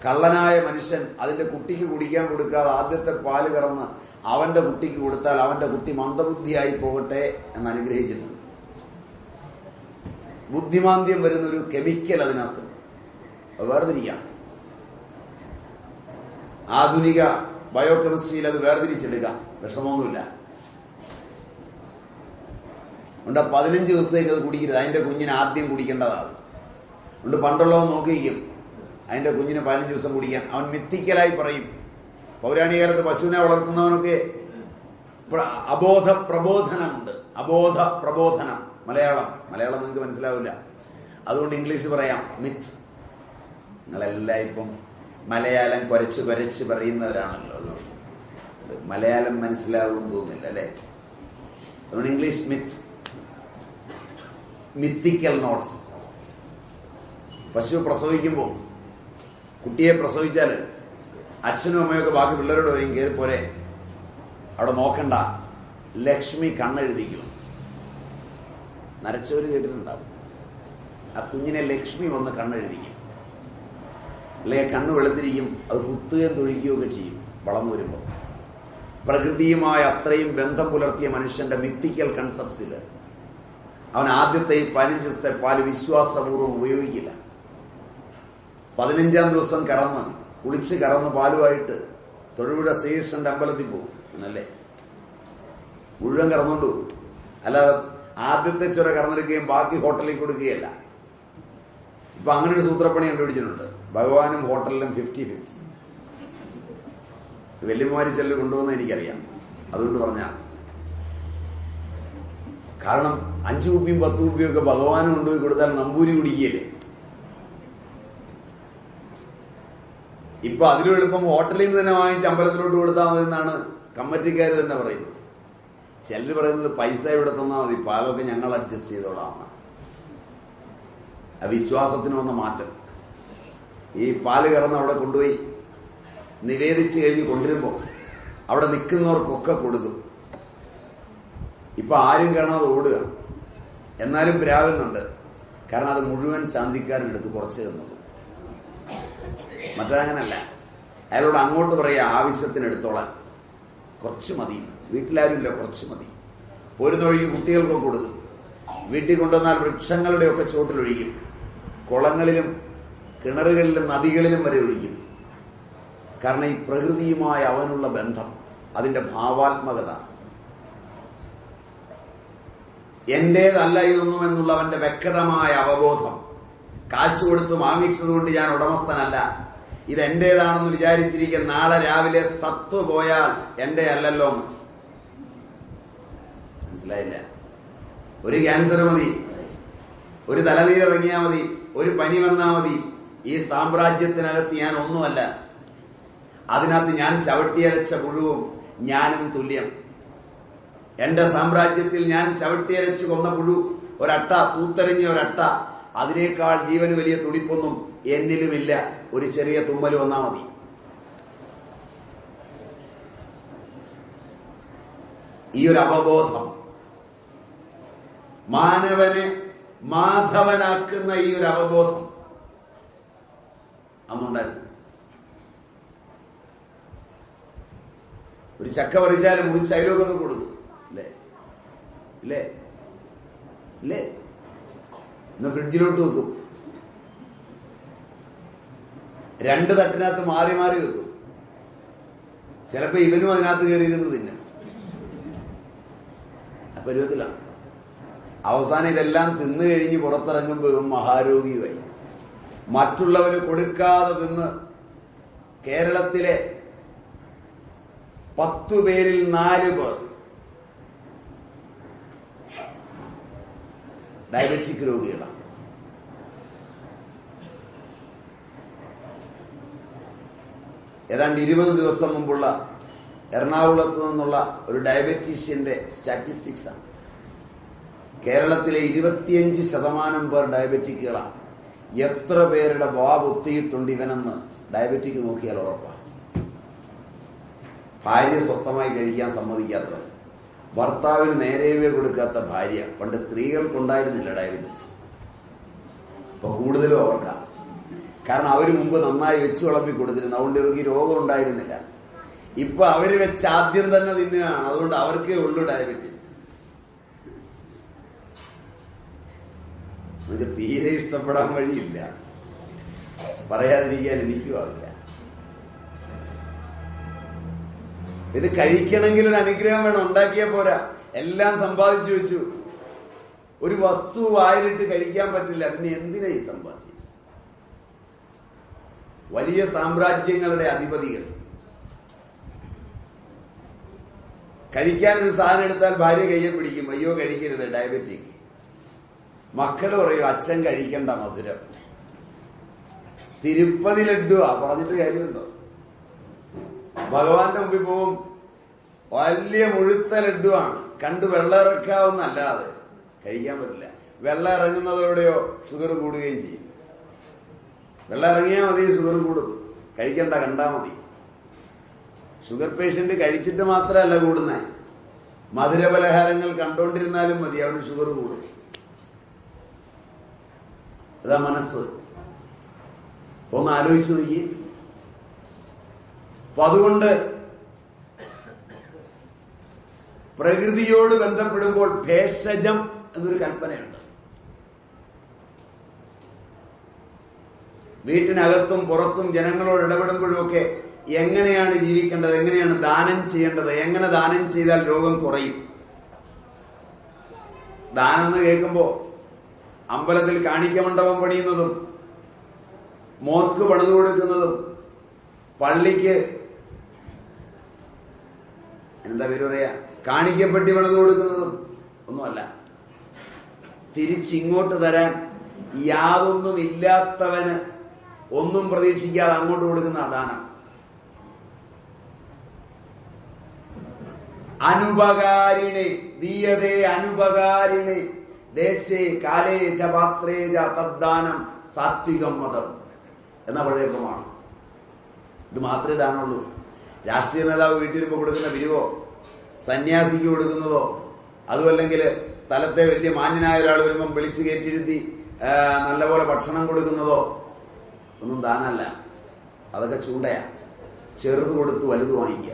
കള്ളനായ മനുഷ്യൻ അതിന്റെ കുട്ടിക്ക് കുടിക്കാൻ കൊടുക്കാതെ ആദ്യത്തെ പാല് കറന്ന് അവന്റെ കുട്ടിക്ക് കൊടുത്താൽ അവന്റെ കുട്ടി മന്ദബുദ്ധിയായി പോകട്ടെ എന്ന് അനുഗ്രഹിച്ചിട്ടുണ്ട്. ബുദ്ധിമാന്ദ്യം വരുന്നൊരു കെമിക്കൽ അതിനകത്ത് വേർതിരിക്കാം. ആധുനിക ബയോകെമിസ്ട്രിയിൽ അത് വേർതിരിച്ചെടുക്കാം, വിഷമമൊന്നുമില്ല. ഉണ്ട് 15 ദിവസത്തേക്ക് അത് കുടിക്കരുത്. അതിന്റെ കുഞ്ഞിന് ആദ്യം കുടിക്കേണ്ടതാണ്. ഉണ്ട് പണ്ടുള്ളവൻ നോക്കിയിരിക്കും അതിന്റെ കുഞ്ഞിന് 15 ദിവസം കുടിക്കാൻ. അവൻ മിത്തിക്കലായി പറയും. പൗരാണിക കാലത്ത് പശുവിനെ വളർത്തുന്നവനൊക്കെ അബോധ പ്രബോധനമുണ്ട്. അബോധ പ്രബോധനം. മലയാളം നിങ്ങൾക്ക് മനസ്സിലാവില്ല, അതുകൊണ്ട് ഇംഗ്ലീഷ് പറയാം, മിത്ത്. നിങ്ങളെല്ലാം ഇപ്പം മലയാളം കുരച്ച് പറയുന്നവരാണല്ലോ. മലയാളം മനസ്സിലാവുമെന്ന് തോന്നുന്നില്ല അല്ലെ? അതുകൊണ്ട് ഇംഗ്ലീഷ് മിത്ത്, മിത്തിക്കൽ നോട്ട്സ്. പശു പ്രസവിക്കുമ്പോൾ കുട്ടിയെ പ്രസവിച്ചാല് അച്ഛനും അമ്മയൊക്കെ ബാക്കി പിള്ളേരോട് പറയും, കയറി പോരെ, അവിടെ നോക്കണ്ട, ലക്ഷ്മി കണ്ണെഴുതിക്കും. നരച്ചവര് കേട്ടിട്ടുണ്ടാവും. ആ കുഞ്ഞിനെ ലക്ഷ്മി വന്ന് കണ്ണെഴുതിക്കും, അല്ലെങ്കിൽ കണ്ണ് വെളുത്തിരിക്കും. അത് കുത്തുകയും തൊഴിക്കുകയൊക്കെ ചെയ്യും വളർന്നു വരുമ്പോൾ. പ്രകൃതിയുമായി അത്രയും ബന്ധം പുലർത്തിയ മനുഷ്യന്റെ മിത്തിക്കൽ കൺസെപ്റ്റ്സില് അവൻ ആദ്യത്തെ 15 ദിവസത്തെ പാല് വിശ്വാസപൂർവ്വം ഉപയോഗിക്കില്ല. 15-ാം ദിവസം കുളിച്ച് കറന്ന് പാലുമായിട്ട് തൊഴുപുഴ ശ്രീകൃഷ്ണന്റെ അമ്പലത്തിൽ പോകും എന്നല്ലേ, മുഴുവൻ കറന്നുകൊണ്ടു. അല്ലാതെ ആദ്യത്തെ ചുര കറന്നെടുക്കുകയും ബാക്കി ഹോട്ടലിൽ കൊടുക്കുകയല്ല. ഇപ്പൊ അങ്ങനെ ഒരു സൂത്രപ്പണി കണ്ടുപിടിച്ചിട്ടുണ്ട്. ഭഗവാനും ഹോട്ടലിലും 50-50. വെല്ലുമാരി ചെല്ല് കൊണ്ടുവന്ന് എനിക്കറിയാം, അതുകൊണ്ട് പറഞ്ഞാൽ. കാരണം 5 രൂപയും 10 രൂപയും ഒക്കെ ഭഗവാനും കൊണ്ടുപോയി കൊടുത്താൽ നമ്പൂരി കുടിക്കുകയല്ലേ. ഇപ്പൊ അതിലും എളുപ്പം ഹോട്ടലിൽ നിന്ന് തന്നെ വാങ്ങിച്ച് അമ്പലത്തിലോട്ട് കൊടുത്താൽ മതി എന്നാണ് കമ്മിറ്റിക്കാർ തന്നെ പറയുന്നത്. ചിലർ പറയുന്നത് പൈസ ഇവിടെ തന്നാൽ മതി, പാലൊക്കെ ഞങ്ങൾ അഡ്ജസ്റ്റ് ചെയ്തോളാം. വിശ്വാസത്തിന് വന്ന മാറ്റം. ഈ പാല് കറന്ന് അവിടെ കൊണ്ടുപോയി നിവേദിച്ച് കഴിഞ്ഞ് കൊണ്ടുവരുമ്പോ അവിടെ നിൽക്കുന്നവർക്കൊക്കെ കൊടുക്കും. ഇപ്പൊ ആരും കാണാതെ ഓടുക, എന്നാലും പ്രാകുന്നുണ്ട്. കാരണം അത് മുഴുവൻ ശാന്തിക്കാരനെടുത്ത് കുറച്ച് തന്നുള്ളൂ. മറ്റങ്ങനല്ല, അയാളോട് അങ്ങോട്ട് പറയാ ആവശ്യത്തിനെടുത്തോളാൻ, കുറച്ച് മതി, വീട്ടിലാരുമില്ല, കുറച്ച് മതി. പോരുന്നൊഴുകി കുട്ടികൾക്കൊക്കെ കൊടുക്കും. വീട്ടിൽ കൊണ്ടുവന്നാൽ വൃക്ഷങ്ങളുടെയൊക്കെ ചോട്ടിലൊഴിക്കും. കുളങ്ങളിലും കിണറുകളിലും നദികളിലും വരെ ഒഴിക്കും. കാരണം ഈ പ്രകൃതിയുമായി അവനുള്ള ബന്ധം, അതിന്റെ ഭാവാത്മകത. എന്റേതല്ല ഇതൊന്നും എന്നുള്ള അവന്റെ വ്യക്തമായ അവബോധം. കാശ് കൊടുത്ത് വാങ്ങിച്ചതുകൊണ്ട് ഞാൻ ഉടമസ്ഥനല്ല, ഇതെന്റേതാണെന്ന് വിചാരിച്ചിരിക്കുന്ന നാളെ രാവിലെ സത്തു പോയാൽ എന്റെ അല്ലല്ലോ. മനസ്സിലായില്ല? ഒരു ക്യാൻസർ മതി, ഒരു തലനീരിറങ്ങിയാൽ മതി, ഒരു പനി വന്നാൽ മതി, ഈ സാമ്രാജ്യത്തിനകത്ത് ഞാൻ ഒന്നുമല്ല. അതിനകത്ത് ഞാൻ ചവിട്ടിയരച്ച പുഴുവും ഞാനും തുല്യം. എന്റെ സാമ്രാജ്യത്തിൽ ഞാൻ ചവിട്ടിയരച്ച് കൊന്ന പുഴു, ഒരട്ട, തൂത്തെറിഞ്ഞ ഒരട്ട, അതിനേക്കാൾ ജീവന് വലിയ തുടിപ്പൊന്നും എന്നിലുമില്ല. ഒരു ചെറിയ തുമ്മൽ വന്നാൽ മതി. ഈ ഒരു അവബോധം, മാനവനെ മാധവനാക്കുന്ന ഈ ഒരു അവബോധം അന്നുണ്ടായിരുന്നു. ഒരു ചക്ക പറിച്ചാലും മുറിച്ച് അയലോക്കൊക്കെ കൊടുക്കും. അല്ലേ ഇല്ലേ ഇല്ലേ? ഇന്ന് ഫ്രിഡ്ജിലോട്ട് വെക്കും. 2 തട്ടിനകത്ത് മാറി മാറി വെക്കും. ചിലപ്പോ ഇവനും അതിനകത്ത് കയറിയിരുന്ന് തിന്നും. പരുവത്തിലാണ്. അവസാനം ഇതെല്ലാം തിന്നു കഴിഞ്ഞ് പുറത്തിറങ്ങുമ്പോൾ ഇവൻ മഹാരോഗിയായി. മറ്റുള്ളവന് കൊടുക്കാതെ തിന്ന് കേരളത്തിലെ 10 പേരിൽ 4 പേർ ഡയബറ്റിക് രോഗികളാണ്. ഏതാണ്ട് 20 ദിവസം മുമ്പുള്ള എറണാകുളത്ത് നിന്നുള്ള ഒരു ഡയബറ്റീഷ്യന്റെ സ്റ്റാറ്റിസ്റ്റിക്സ് ആണ്. കേരളത്തിലെ 25% പേർ ഡയബറ്റിക്കുകളാണ്. എത്ര പേരുടെ പൊത്തിയിട്ടുണ്ട് ഇവനെന്ന് ഡയബറ്റിക് നോക്കിയാൽ ഉറപ്പാണ്. ഭാര്യ സ്വസ്ഥമായി കഴിക്കാൻ സമ്മതിക്കാത്തവർ, ഭർത്താവിന് നേരെയവേ കൊടുക്കാത്ത ഭാര്യ. പണ്ട് സ്ത്രീകൾക്കുണ്ടായിരുന്നില്ല ഡയബറ്റീസ്, ഇപ്പൊ കൂടുതലും അവർക്കാണ്. കാരണം അവര് മുമ്പ് നന്നായി വെച്ച് വിളമ്പി കൊടുത്തിരുന്നു, അതുകൊണ്ട് ഇവർക്ക് രോഗം ഉണ്ടായിരുന്നില്ല. ഇപ്പൊ അവര് വെച്ച് ആദ്യം തന്നെ തിന്നുകയാണ്, അതുകൊണ്ട് അവർക്കേ ഉള്ളൂ ഡയബറ്റീസ്. നമുക്ക് തീരെ ഇഷ്ടപ്പെടാൻ വഴിയില്ല, പറയാതിരിക്കാൻ എനിക്കും ആവില്ല. ഇത് കഴിക്കണമെങ്കിൽ ഒരു അനുഗ്രഹം വേണം, ഉണ്ടാക്കിയാൽ പോരാ. എല്ലാം സമ്പാദിച്ചു വെച്ചു, ഒരു വസ്തു വായിലിട്ട് കഴിക്കാൻ പറ്റില്ല, പിന്നെ എന്തിനാ ഈ സമ്പാദ്യം? വലിയ സാമ്രാജ്യങ്ങളുടെ അധിപതികൾ കഴിക്കാൻ ഒരു സാധനം എടുത്താൽ ഭാര്യ കയ്യെ പിടിക്കും, അയ്യോ കഴിക്കരുത് ഡയബറ്റിക്. മക്കൾ പറയും അച്ഛൻ കഴിക്കണ്ട മധുരം. തിരുപ്പതി ലഡ്ഡുവാ, പറഞ്ഞിട്ട് കാര്യമുണ്ടോ? ഭഗവാന്റെ മുമ്പിൽ പോവും, വലിയ മുഴുത്ത ലഡ്ഡുവാണ്, കണ്ട് വെള്ളം ഇറക്കാവുന്നല്ലാതെ കഴിക്കാൻ പറ്റില്ല. വെള്ളം ഇറങ്ങുന്നതോടെയോ ഷുഗർ കൂടുകയും ചെയ്യും. വെള്ളം ഇറങ്ങിയാൽ മതി, ഷുഗർ കൂടും. കഴിക്കണ്ട, കണ്ടാ മതി. ഷുഗർ പേഷ്യന്റ് കഴിച്ചിട്ട് മാത്രമല്ല കൂടുന്നേ, മധുരപലഹാരങ്ങൾ കണ്ടോണ്ടിരുന്നാലും മതി, അവന് ഷുഗർ കൂടും. അതാ മനസ്സ്. ഒന്ന് ആലോചിച്ചു നോക്കി. അപ്പൊ അതുകൊണ്ട് പ്രകൃതിയോട് ബന്ധപ്പെടുമ്പോൾ ഭേഷജം എന്നൊരു കൽപ്പനയുണ്ട്. വീട്ടിനകത്തും പുറത്തും ജനങ്ങളോട് ഇടപെടുമ്പോഴുമൊക്കെ എങ്ങനെയാണ് ജീവിക്കേണ്ടത്, എങ്ങനെയാണ് ദാനം ചെയ്യേണ്ടത്, എങ്ങനെ ദാനം ചെയ്താൽ രോഗം കുറയും. ദാനം എന്ന് കേൾക്കുമ്പോ അമ്പലത്തിൽ കാണിക്ക മണ്ഡപം പണിയുന്നതും മോസ്ക് പണിതു കൊടുക്കുന്നതും പള്ളിക്ക് എന്താ പേര് പറയാ കാണിക്കപ്പെട്ടി പണിതു കൊടുക്കുന്നതും ഒന്നുമല്ല. തിരിച്ചിങ്ങോട്ട് തരാൻ യാതൊന്നും ഇല്ലാത്തവന് ഒന്നും പ്രതീക്ഷിക്കാതെ അങ്ങോട്ട് കൊടുക്കുന്ന ദാനം. അനുപകാരിണി ദീയതേ അനുപകാരിണി ദേശേ കാലേ ച പാത്രേ ച തദ്ദാനം സാത്വികം മതം എന്ന പഴയ പ്രമാണം. ഇത് മാത്രമേ ദാനമുള്ളൂ. രാഷ്ട്രീയ നേതാവ് വീട്ടിലിപ്പോ കൊടുക്കുന്ന പിരിവോ, സന്യാസിക്ക് കൊടുക്കുന്നതോ, അതുമല്ലെങ്കിൽ സ്ഥലത്തെ വലിയ മാന്യനായ ഒരാൾ വരുമ്പം വിളിച്ചു കയറ്റിയിരുത്തി നല്ലപോലെ ഭക്ഷണം കൊടുക്കുന്നതോ ഒന്നും ദാനമല്ല. അതൊക്കെ ചൂണ്ടയാ. ചെറുത് കൊടുത്ത് വലുത് വാങ്ങിക്കുക.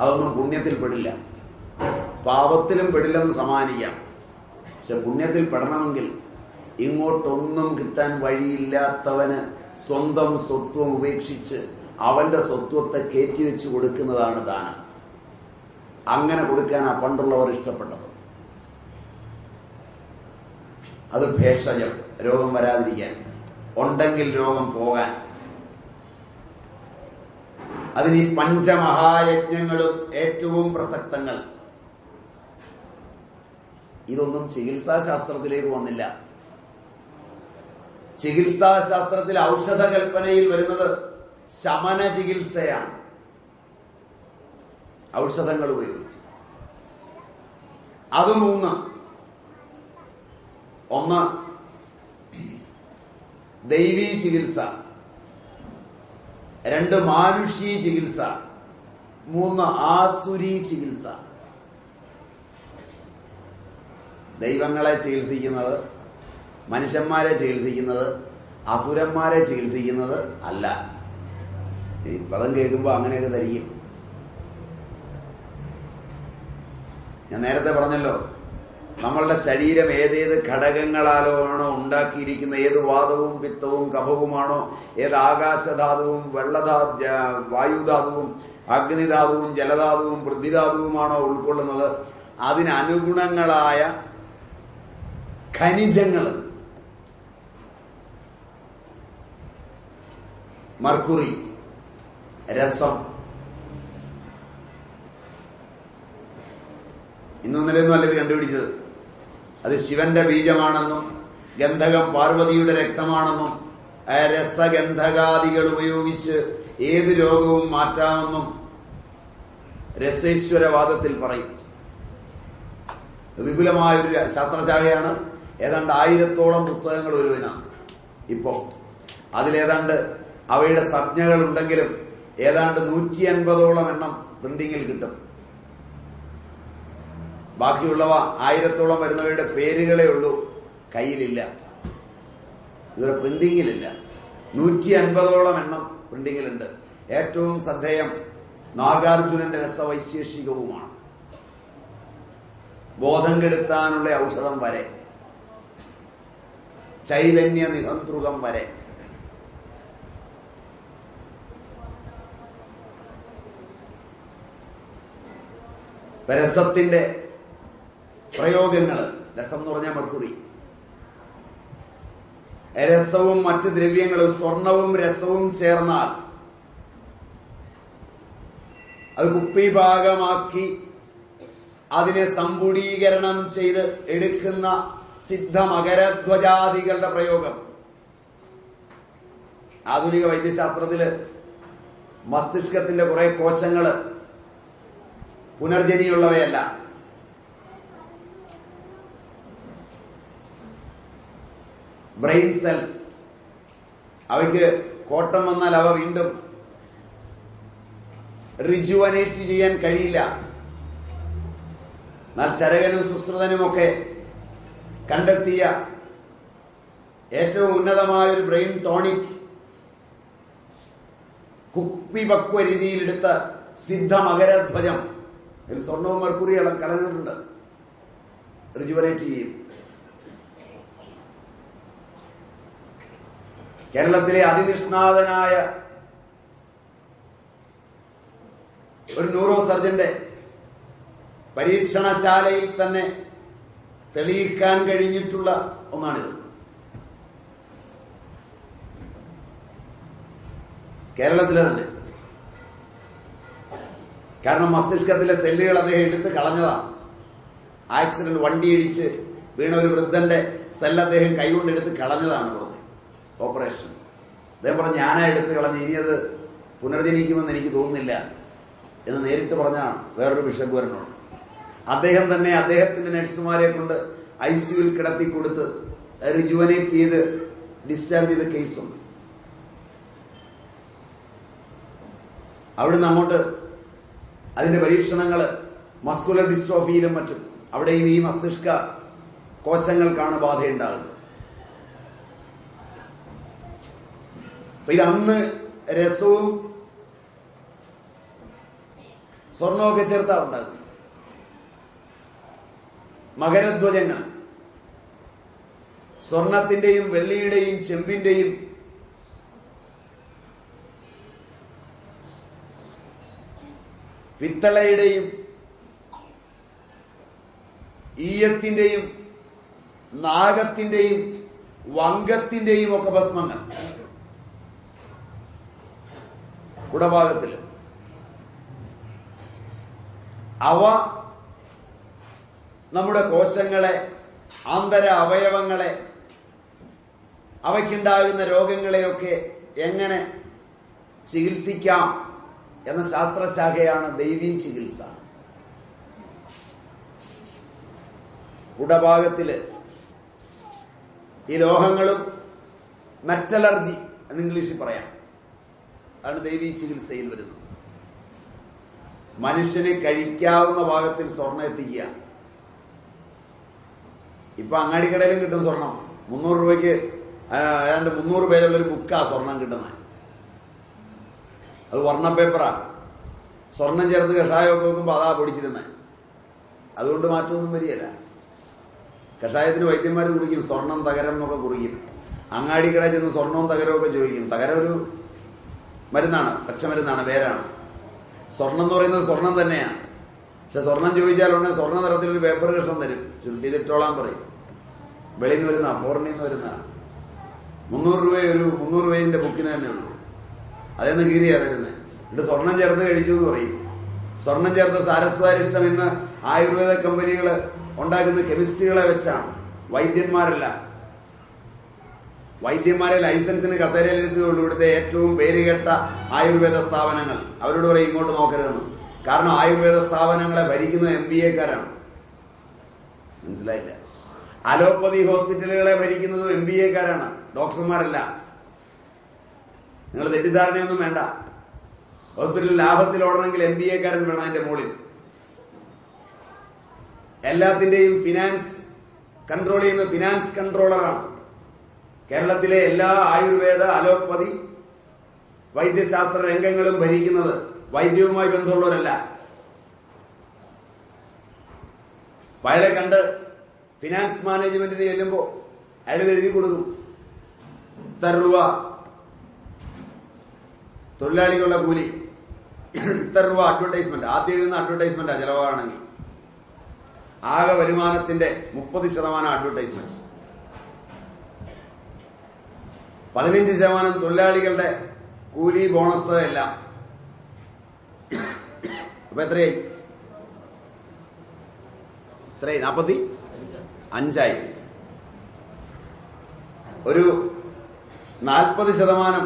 അതൊന്നും പുണ്യത്തിൽ പെടില്ല, പാപത്തിലും പെടില്ലെന്ന് സമാനിക്കാം. പക്ഷെ പുണ്യത്തിൽ പെടണമെങ്കിൽ ഇങ്ങോട്ടൊന്നും കിട്ടാൻ വഴിയില്ലാത്തവന് സ്വന്തം സ്വത്വം ഉപേക്ഷിച്ച് അവന്റെ സ്വത്വത്തെ കയറ്റിവെച്ച് കൊടുക്കുന്നതാണ് ദാനം. അങ്ങനെ കൊടുക്കാനാ പണ്ടുള്ളവർ ഇഷ്ടപ്പെട്ടത്. അത് ഭേഷജം, രോഗം വരാതിരിക്കാൻ, ഉണ്ടെങ്കിൽ രോഗം പോകാൻ. അതിന് ഈ പഞ്ചമഹായജ്ഞങ്ങളും ഏറ്റവും പ്രസക്തങ്ങൾ. ഇതൊന്നും ചികിത്സാശാസ്ത്രത്തിലേക്ക് വന്നില്ല. ചികിത്സാശാസ്ത്രത്തിൽ ഔഷധ കൽപ്പനയിൽ വരുന്നത് ശമന ചികിത്സയാണ്. ഔഷധങ്ങൾ ഉപയോഗിച്ച് അത് മൂന്ന്. ഒന്ന് ദൈവീ ചികിത്സ, രണ്ട് മാനുഷീ ചികിത്സ, മൂന്ന് ആസുരീ ചികിത്സ. ദൈവങ്ങളെ ചികിത്സിക്കുന്നത്, മനുഷ്യന്മാരെ ചികിത്സിക്കുന്നത്, അസുരന്മാരെ ചികിത്സിക്കുന്നത് അല്ല. ഈ പദം കേൾക്കുമ്പോൾ അങ്ങനെയൊക്കെ ധരിക്കും. ഞാൻ നേരത്തെ പറഞ്ഞല്ലോ, നമ്മളുടെ ശരീരം ഏതേത് ഘടകങ്ങളാലാണോ ഉണ്ടാക്കിയിരിക്കുന്ന, ഏത് വാതവും പിത്തവും കഫവുമാണോ, ഏത് ആകാശധാതുവും വായുധാതുവും അഗ്നിധാതുവും ജലധാതുവും പൃഥ്വിധാതുവുമാണോ ഉൾക്കൊള്ളുന്നത്, അതിനനുഗുണങ്ങളായ ഖനിജങ്ങൾ, മർക്കുറി, രസം, ഇന്നൊന്നിലൊന്നും അല്ല ഇത് കണ്ടുപിടിച്ചത്. അത് ശിവന്റെ ബീജമാണെന്നും ഗന്ധകം പാർവതിയുടെ രക്തമാണെന്നും രസഗന്ധകാദികൾ ഉപയോഗിച്ച് ഏത് രോഗവും മാറ്റാമെന്നും രസേശ്വരവാദത്തിൽ പറയും. വിപുലമായൊരു ശാസ്ത്രശാഖയാണ്. ഏതാണ്ട് 1000-ഓളം പുസ്തകങ്ങൾ ഒരുവനാണ് ഇപ്പോ. അതിലേതാണ്ട് അവയുടെ സംജ്ഞകൾ ഉണ്ടെങ്കിലും ഏതാണ്ട് 150-ഓളം എണ്ണം പ്രിന്റിങ്ങിൽ കിട്ടും. ബാക്കിയുള്ളവ 1000-ഓളം വരുന്നവയുടെ പേരുകളേ ഉള്ളൂ, കയ്യിലില്ല. ഇതൊരു പ്രിന്റിങ്ങിലില്ല. 150ഓളം എണ്ണം പ്രിന്റിങ്ങിലുണ്ട്. ഏറ്റവും ശ്രദ്ധേയം നാഗാർജുനന്റെ രസവൈശേഷികവുമാണ്. ബോധം കെടുത്താനുള്ള ഔഷധം വരെ, ചൈതന്യ നിഹന്ത്രുകം വരെ. രസത്തിന്റെ പ്രയോഗങ്ങൾ, രസം എന്ന് പറഞ്ഞാൽ മക്കുറി, രസവും മറ്റ് ദ്രവ്യങ്ങളും സ്വർണവും രസവും ചേർന്നാൽ അത് കുപ്പിഭാഗമാക്കി അതിനെ സമ്പുടീകരണം ചെയ്ത് എടുക്കുന്ന സിദ്ധ മകരധ്വജാദികളുടെ പ്രയോഗം. ആധുനിക വൈദ്യശാസ്ത്രത്തില് മസ്തിഷ്കത്തിന്റെ കുറെ കോശങ്ങള് പുനർജനിയുള്ളവയല്ല. ബ്രെയിൻ സെൽസ്, അവയ്ക്ക് കോട്ടം വന്നാൽ അവ വീണ്ടും റിജുവനേറ്റ് ചെയ്യാൻ കഴിയില്ല. എന്നാൽ ചരകനും സുശ്രുതനുമൊക്കെ കണ്ടെത്തിയ ഏറ്റവും ഉന്നതമായ ഒരു ബ്രെയിൻ ടോണിക് കുപ്പിപക്വ രീതിയിലെടുത്ത സിദ്ധ മകരധ്വജം, ഇതിൽ സ്വർണവും മെർക്കുറിയും കലർന്നിട്ടുണ്ട്, റിജുവനേറ്റ് ചെയ്യും. കേരളത്തിലെ അതിനിഷ്ണാതനായ ഒരു ന്യൂറോ സർജന്റെ പരീക്ഷണശാലയിൽ തന്നെ തെളിയിക്കാൻ കഴിഞ്ഞിട്ടുള്ള ഒന്നാണിത്. കേരളത്തിലെ തന്നെ. കാരണം മസ്തിഷ്കത്തിലെ സെല്ലുകൾ അദ്ദേഹം എടുത്ത് കളഞ്ഞതാണ്. ആക്സിഡന്റ്, വണ്ടിയിടിച്ച് വീണ ഒരു വൃദ്ധന്റെ സെല്ല് അദ്ദേഹം കൈകൊണ്ട് എടുത്ത് കളഞ്ഞതാണ് പുറത്ത് ഓപ്പറേഷൻ. അദ്ദേഹം പറഞ്ഞു, ഞാനാ എടുത്ത് കളഞ്ഞ്, ഇനി അത് പുനർജനിക്കുമെന്ന് എനിക്ക് തോന്നുന്നില്ല എന്ന് നേരിട്ട് പറഞ്ഞതാണ് വേറൊരു ബിഷപ്പുകാരനോട്. അദ്ദേഹം തന്നെ അദ്ദേഹത്തിന്റെ നഴ്സുമാരെ കൊണ്ട് ICUവിൽ കിടത്തി കൊടുത്ത് റിജുവനേറ്റ് ചെയ്ത് ഡിസ്ചാർജ് ചെയ്ത കേസുണ്ട്. അവിടുന്ന് അങ്ങോട്ട് അതിന്റെ പരീക്ഷണങ്ങൾ മസ്കുലർ ഡിസ്ട്രോഫിയിലും മറ്റും, അവിടെയും ഈ മസ്തിഷ്ക കോശങ്ങൾക്കാണ് ബാധയുണ്ടാകുന്നത്. അപ്പൊ ഇതന്ന് രസവും സ്വർണമൊക്കെ ചേർത്താ ഉണ്ടാകും. മകരധ്വജങ്ങൾ സ്വർണത്തിന്റെയും വെള്ളിയുടെയും ചെമ്പിന്റെയും പിത്തളയുടെയും ഈയത്തിന്റെയും നാഗത്തിന്റെയും വങ്കത്തിന്റെയും ഒക്കെ ഭസ്മങ്ങൾ കുടഭാഗത്തില്. അവ നമ്മുടെ കോശങ്ങളെ, ആന്തര അവയവങ്ങളെ, അവയ്ക്കുണ്ടാകുന്ന രോഗങ്ങളെയൊക്കെ എങ്ങനെ ചികിത്സിക്കാം എന്ന ശാസ്ത്രശാഖയാണ് ദൈവീ ചികിത്സ. കുടഭാഗത്തില് ഈ ലോഹങ്ങളും മെറ്റലർജി എന്ന് ഇംഗ്ലീഷിൽ പറയാം, അതാണ് ദൈവീ ചികിത്സയിൽ വരുന്നത്. മനുഷ്യന് കഴിക്കാവുന്ന ഭാഗത്തിൽ സ്വർണ്ണം എത്തിക്കുക. ഇപ്പൊ അങ്ങാടിക്കടയിലും കിട്ടും സ്വർണം. 300 രൂപയ്ക്ക് ഏതാണ്ട് 300 പേജുള്ളൊരു ബുക്കാ സ്വർണം കിട്ടുന്നത്. അത് വർണ്ണ പേപ്പറാ. സ്വർണം ചേർത്ത് കഷായമൊക്കെ നോക്കുമ്പോ അതാ പൊടിച്ചിരുന്നത്. അതുകൊണ്ട് മാറ്റമൊന്നും വരികയില്ല. കഷായത്തിന് വൈദ്യന്മാർ കുടിക്കും, സ്വർണം തകരം എന്നൊക്കെ കുടിക്കും. അങ്ങാടിക്കടയിൽ ചെന്ന് സ്വർണവും തകരവും ഒക്കെ ചോദിക്കും. തകരം ഒരു മരുന്നാണ്, പച്ചമരുന്നാണ്, വേരാണ്. സ്വർണം എന്ന് പറയുന്നത് സ്വർണം തന്നെയാണ്. പക്ഷെ സ്വർണം ചോദിച്ചാൽ ഉടനെ സ്വർണ്ണ നിറത്തിലൊരു പേപ്പർ കഷ്ണം തരും, ചുരുട്ടിയിലിട്ടോളാൻ പറയും. വെളിയിൽ നിന്ന് വരുന്ന, ഫോറിനിൽ നിന്ന് വരുന്ന 300 രൂപ ഒരു 300 രൂപയുടെ ബുക്കിന് തന്നെ ഉള്ളൂ. അതെന്ന് കീറിയാ തരുന്നത്. എന്നിട്ട് സ്വർണം ചേർത്ത് കഴിച്ചു എന്ന് പറയും. സ്വർണം ചേർത്ത സാരസ്വാരിഷ്ടം ഇന്ന് ആയുർവേദ കമ്പനികൾ ഉണ്ടാക്കുന്ന കെമിസ്ട്രികളെ വെച്ചാണ്, വൈദ്യന്മാരല്ല. വൈദ്യന്മാരെ ലൈസൻസിന് കസേരയിലെത്തുകയുള്ളൂ ഇവിടുത്തെ ഏറ്റവും പേരുകേട്ട ആയുർവേദ സ്ഥാപനങ്ങൾ. അവരോട് പറയും ഇങ്ങോട്ട് നോക്കരുതെന്ന്. കാരണം ആയുർവേദ സ്ഥാപനങ്ങളെ ഭരിക്കുന്നത് MBA-കാരാണ്. മനസ്സിലായില്ല? അലോപ്പതി ഹോസ്പിറ്റലുകളെ ഭരിക്കുന്നതും MBA-കാരാണ്, ഡോക്ടർമാരല്ല. നിങ്ങൾ തെറ്റിദ്ധാരണയൊന്നും വേണ്ട. ഹോസ്പിറ്റലിൽ ലാഭത്തിൽ ഓടണമെങ്കിൽ MBA-കാരൻ വേണം അതിന്റെ മുകളിൽ. എല്ലാത്തിന്റെയും ഫിനാൻസ് കൺട്രോൾ ചെയ്യുന്ന ഫിനാൻസ് കൺട്രോളറാണ്. കേരളത്തിലെ എല്ലാ ആയുർവേദ, അലോപ്പതി, വൈദ്യശാസ്ത്ര രംഗങ്ങളും ഭരിക്കുന്നത് വൈദ്യവുമായി ബന്ധമുള്ളവരല്ല. അയാളെ കണ്ട് ഫിനാൻസ് മാനേജ്മെന്റിന് ചെല്ലുമ്പോ അയാൾ എഴുതി കൊടുക്കും, ഇത്ര രൂപ തൊഴിലാളികളുടെ കൂലി, ഇത്ര രൂപ അഡ്വർടൈസ്മെന്റ്. ആദ്യം എഴുതുന്ന അഡ്വർടൈസ്മെന്റാ ചെലവാണെങ്കിൽ. ആകെ വരുമാനത്തിന്റെ 30% അഡ്വർടൈസ്മെന്റ്, 15% തൊഴിലാളികളുടെ കൂലി, ബോണസ് എല്ലാം. അപ്പൊ എത്രയായി? 45 ഒരു 40%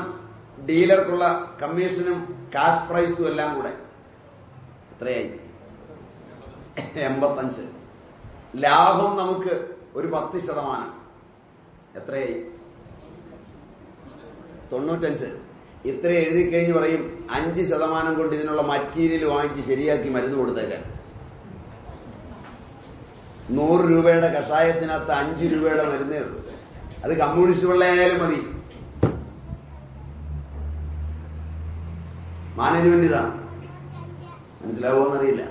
ഡീലർക്കുള്ള കമ്മീഷനും കാഷ് പ്രൈസും എല്ലാം കൂടെ എത്രയായി? 85. ലാഭം നമുക്ക് ഒരു 10%, എത്രയായി? 95. ഇത്ര എഴുതി കഴിഞ്ഞ് പറയും 5% കൊണ്ട് ഇതിനുള്ള മറ്റീരിയൽ വാങ്ങിച്ച് ശരിയാക്കി മരുന്ന് കൊടുത്തേക്കാൻ. 100 രൂപയുടെ കഷായത്തിനകത്ത് 5 രൂപയുടെ മരുന്നേ ഉള്ളൂ. അത് കമ്മ്യൂണിസ്റ്റ് പിള്ളയായാലും മതി. മാനേജ്മെന്റ് ഇതാണ്. മനസ്സിലാവുമെന്നറിയില്ല.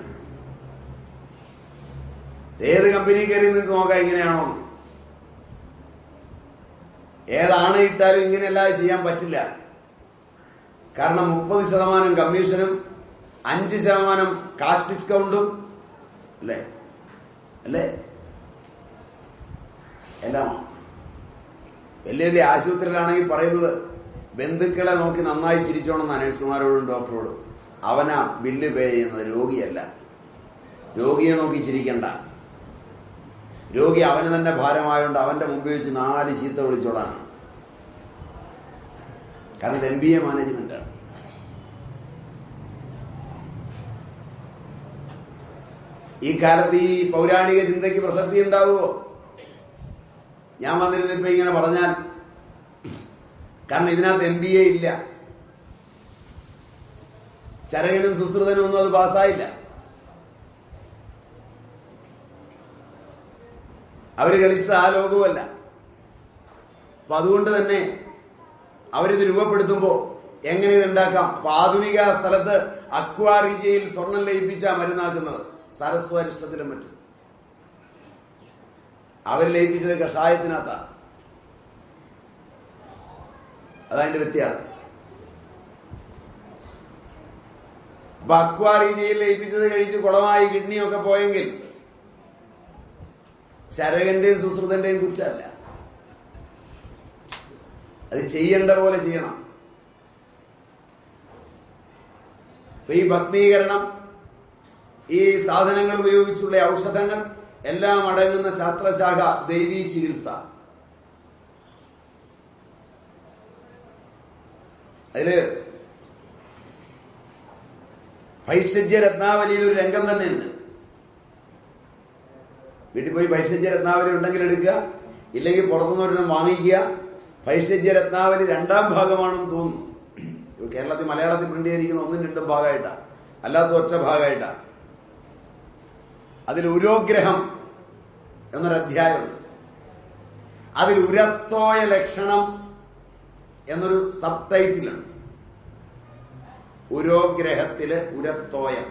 ഏത് കമ്പനി കയറി നിങ്ങൾക്ക് നോക്കാം ഇങ്ങനെയാണോ. ഏതാണ് ഇട്ടാലും ഇങ്ങനെയല്ലാതെ ചെയ്യാൻ പറ്റില്ല. കാരണം 30% കമ്മീഷനും 5% കാഷ് ഡിസ്കൗണ്ടും അല്ലേ എല്ലാം. വലിയ വലിയ ആശുപത്രിയിലാണെങ്കിൽ പറയുന്നത് ബന്ധുക്കളെ നോക്കി നന്നായി ചിരിച്ചോണമെന്ന നഴ്സുമാരോടും ഡോക്ടറോടും. അവനാ ബില്ല് പേ ചെയ്യുന്നത്, രോഗിയല്ല. രോഗിയെ നോക്കി ചിരിക്കണ്ട. രോഗി അവന് തന്നെ ഭാരമായോണ്ട് അവന്റെ മുമ്പിൽ വെച്ച് 4 ചീത്ത വിളിച്ചോളാണ്. കാരണം ഇത് MBA മാനേജ്മെന്റാണ്. ഈ കാലത്ത് ഈ പൗരാണിക ചിന്തയ്ക്ക് പ്രസക്തി ഉണ്ടാവുമോ? ഞാൻ വന്നിരുന്നിപ്പോ ഇങ്ങനെ പറഞ്ഞാൽ, കാരണം ഇതിനകത്ത് MBA ഇല്ല. ചരകനും സുശ്രുതനും ഒന്നും അത് പാസ്സായില്ല. അവര് കളിച്ച ആ ലോകവുമല്ല. അപ്പൊ അതുകൊണ്ട് തന്നെ അവരിത് രൂപപ്പെടുത്തുമ്പോ എങ്ങനെ ഇതുണ്ടാക്കാം? അപ്പൊ ആധുനിക സ്ഥലത്ത് അക്വാറിജയിൽ സ്വർണം ലയിപ്പിച്ച മരുന്നാക്കുന്നത്, സരസ്വരിഷ്ടത്തിലും മറ്റും. അവർ ലയിപ്പിച്ചത് കഷായത്തിനകത്താണ്. അതതിന്റെ വ്യത്യാസം. അപ്പൊ അക്വാറിജയിൽ ലയിപ്പിച്ചത് കഴിച്ച് കുളമായി കിഡ്നിയൊക്കെ പോയെങ്കിൽ ചരകന്റെയും സുശ്രുതന്റെയും കുറ്റമല്ല. അത് ചെയ്യേണ്ട പോലെ ചെയ്യണം. അപ്പൊ ഈ ഭസ്മീകരണം, ഈ സാധനങ്ങൾ ഉപയോഗിച്ചുള്ള ഔഷധങ്ങൾ എല്ലാം അടങ്ങുന്ന ശാസ്ത്രശാഖ ദൈവീ ചികിത്സ. അതില് ഭൈഷജ്യ രത്നാവലിയിൽ ഒരു രംഗം തന്നെയുണ്ട്. വീട്ടിൽ പോയി ഭൈഷജ്യ രത്നാവലി ഉണ്ടെങ്കിൽ എടുക്കുക, ഇല്ലെങ്കിൽ പുറത്തുനിന്നൊരെണ്ണം വാങ്ങിക്കുക. ഭൈഷജ്യ രത്നാവലി 2ാം ഭാഗമാണെന്ന് തോന്നുന്നു. കേരളത്തിൽ മലയാളത്തിൽ പ്രിന്റ് ചെയ്തിരിക്കുന്ന 1ഉം 2ഉം ഭാഗമായിട്ടാ, അല്ലാത്ത ഒറ്റ ഭാഗമായിട്ടാ. അതിൽ ഉരോഗ്രഹം എന്നൊരധ്യായമുണ്ട്. അതിൽ ഉരസ്തോയ ലക്ഷണം എന്നൊരു സബ് ടൈറ്റിലുണ്ട്. ഉരോഗ്രഹത്തില് ഉരസ്തോയം.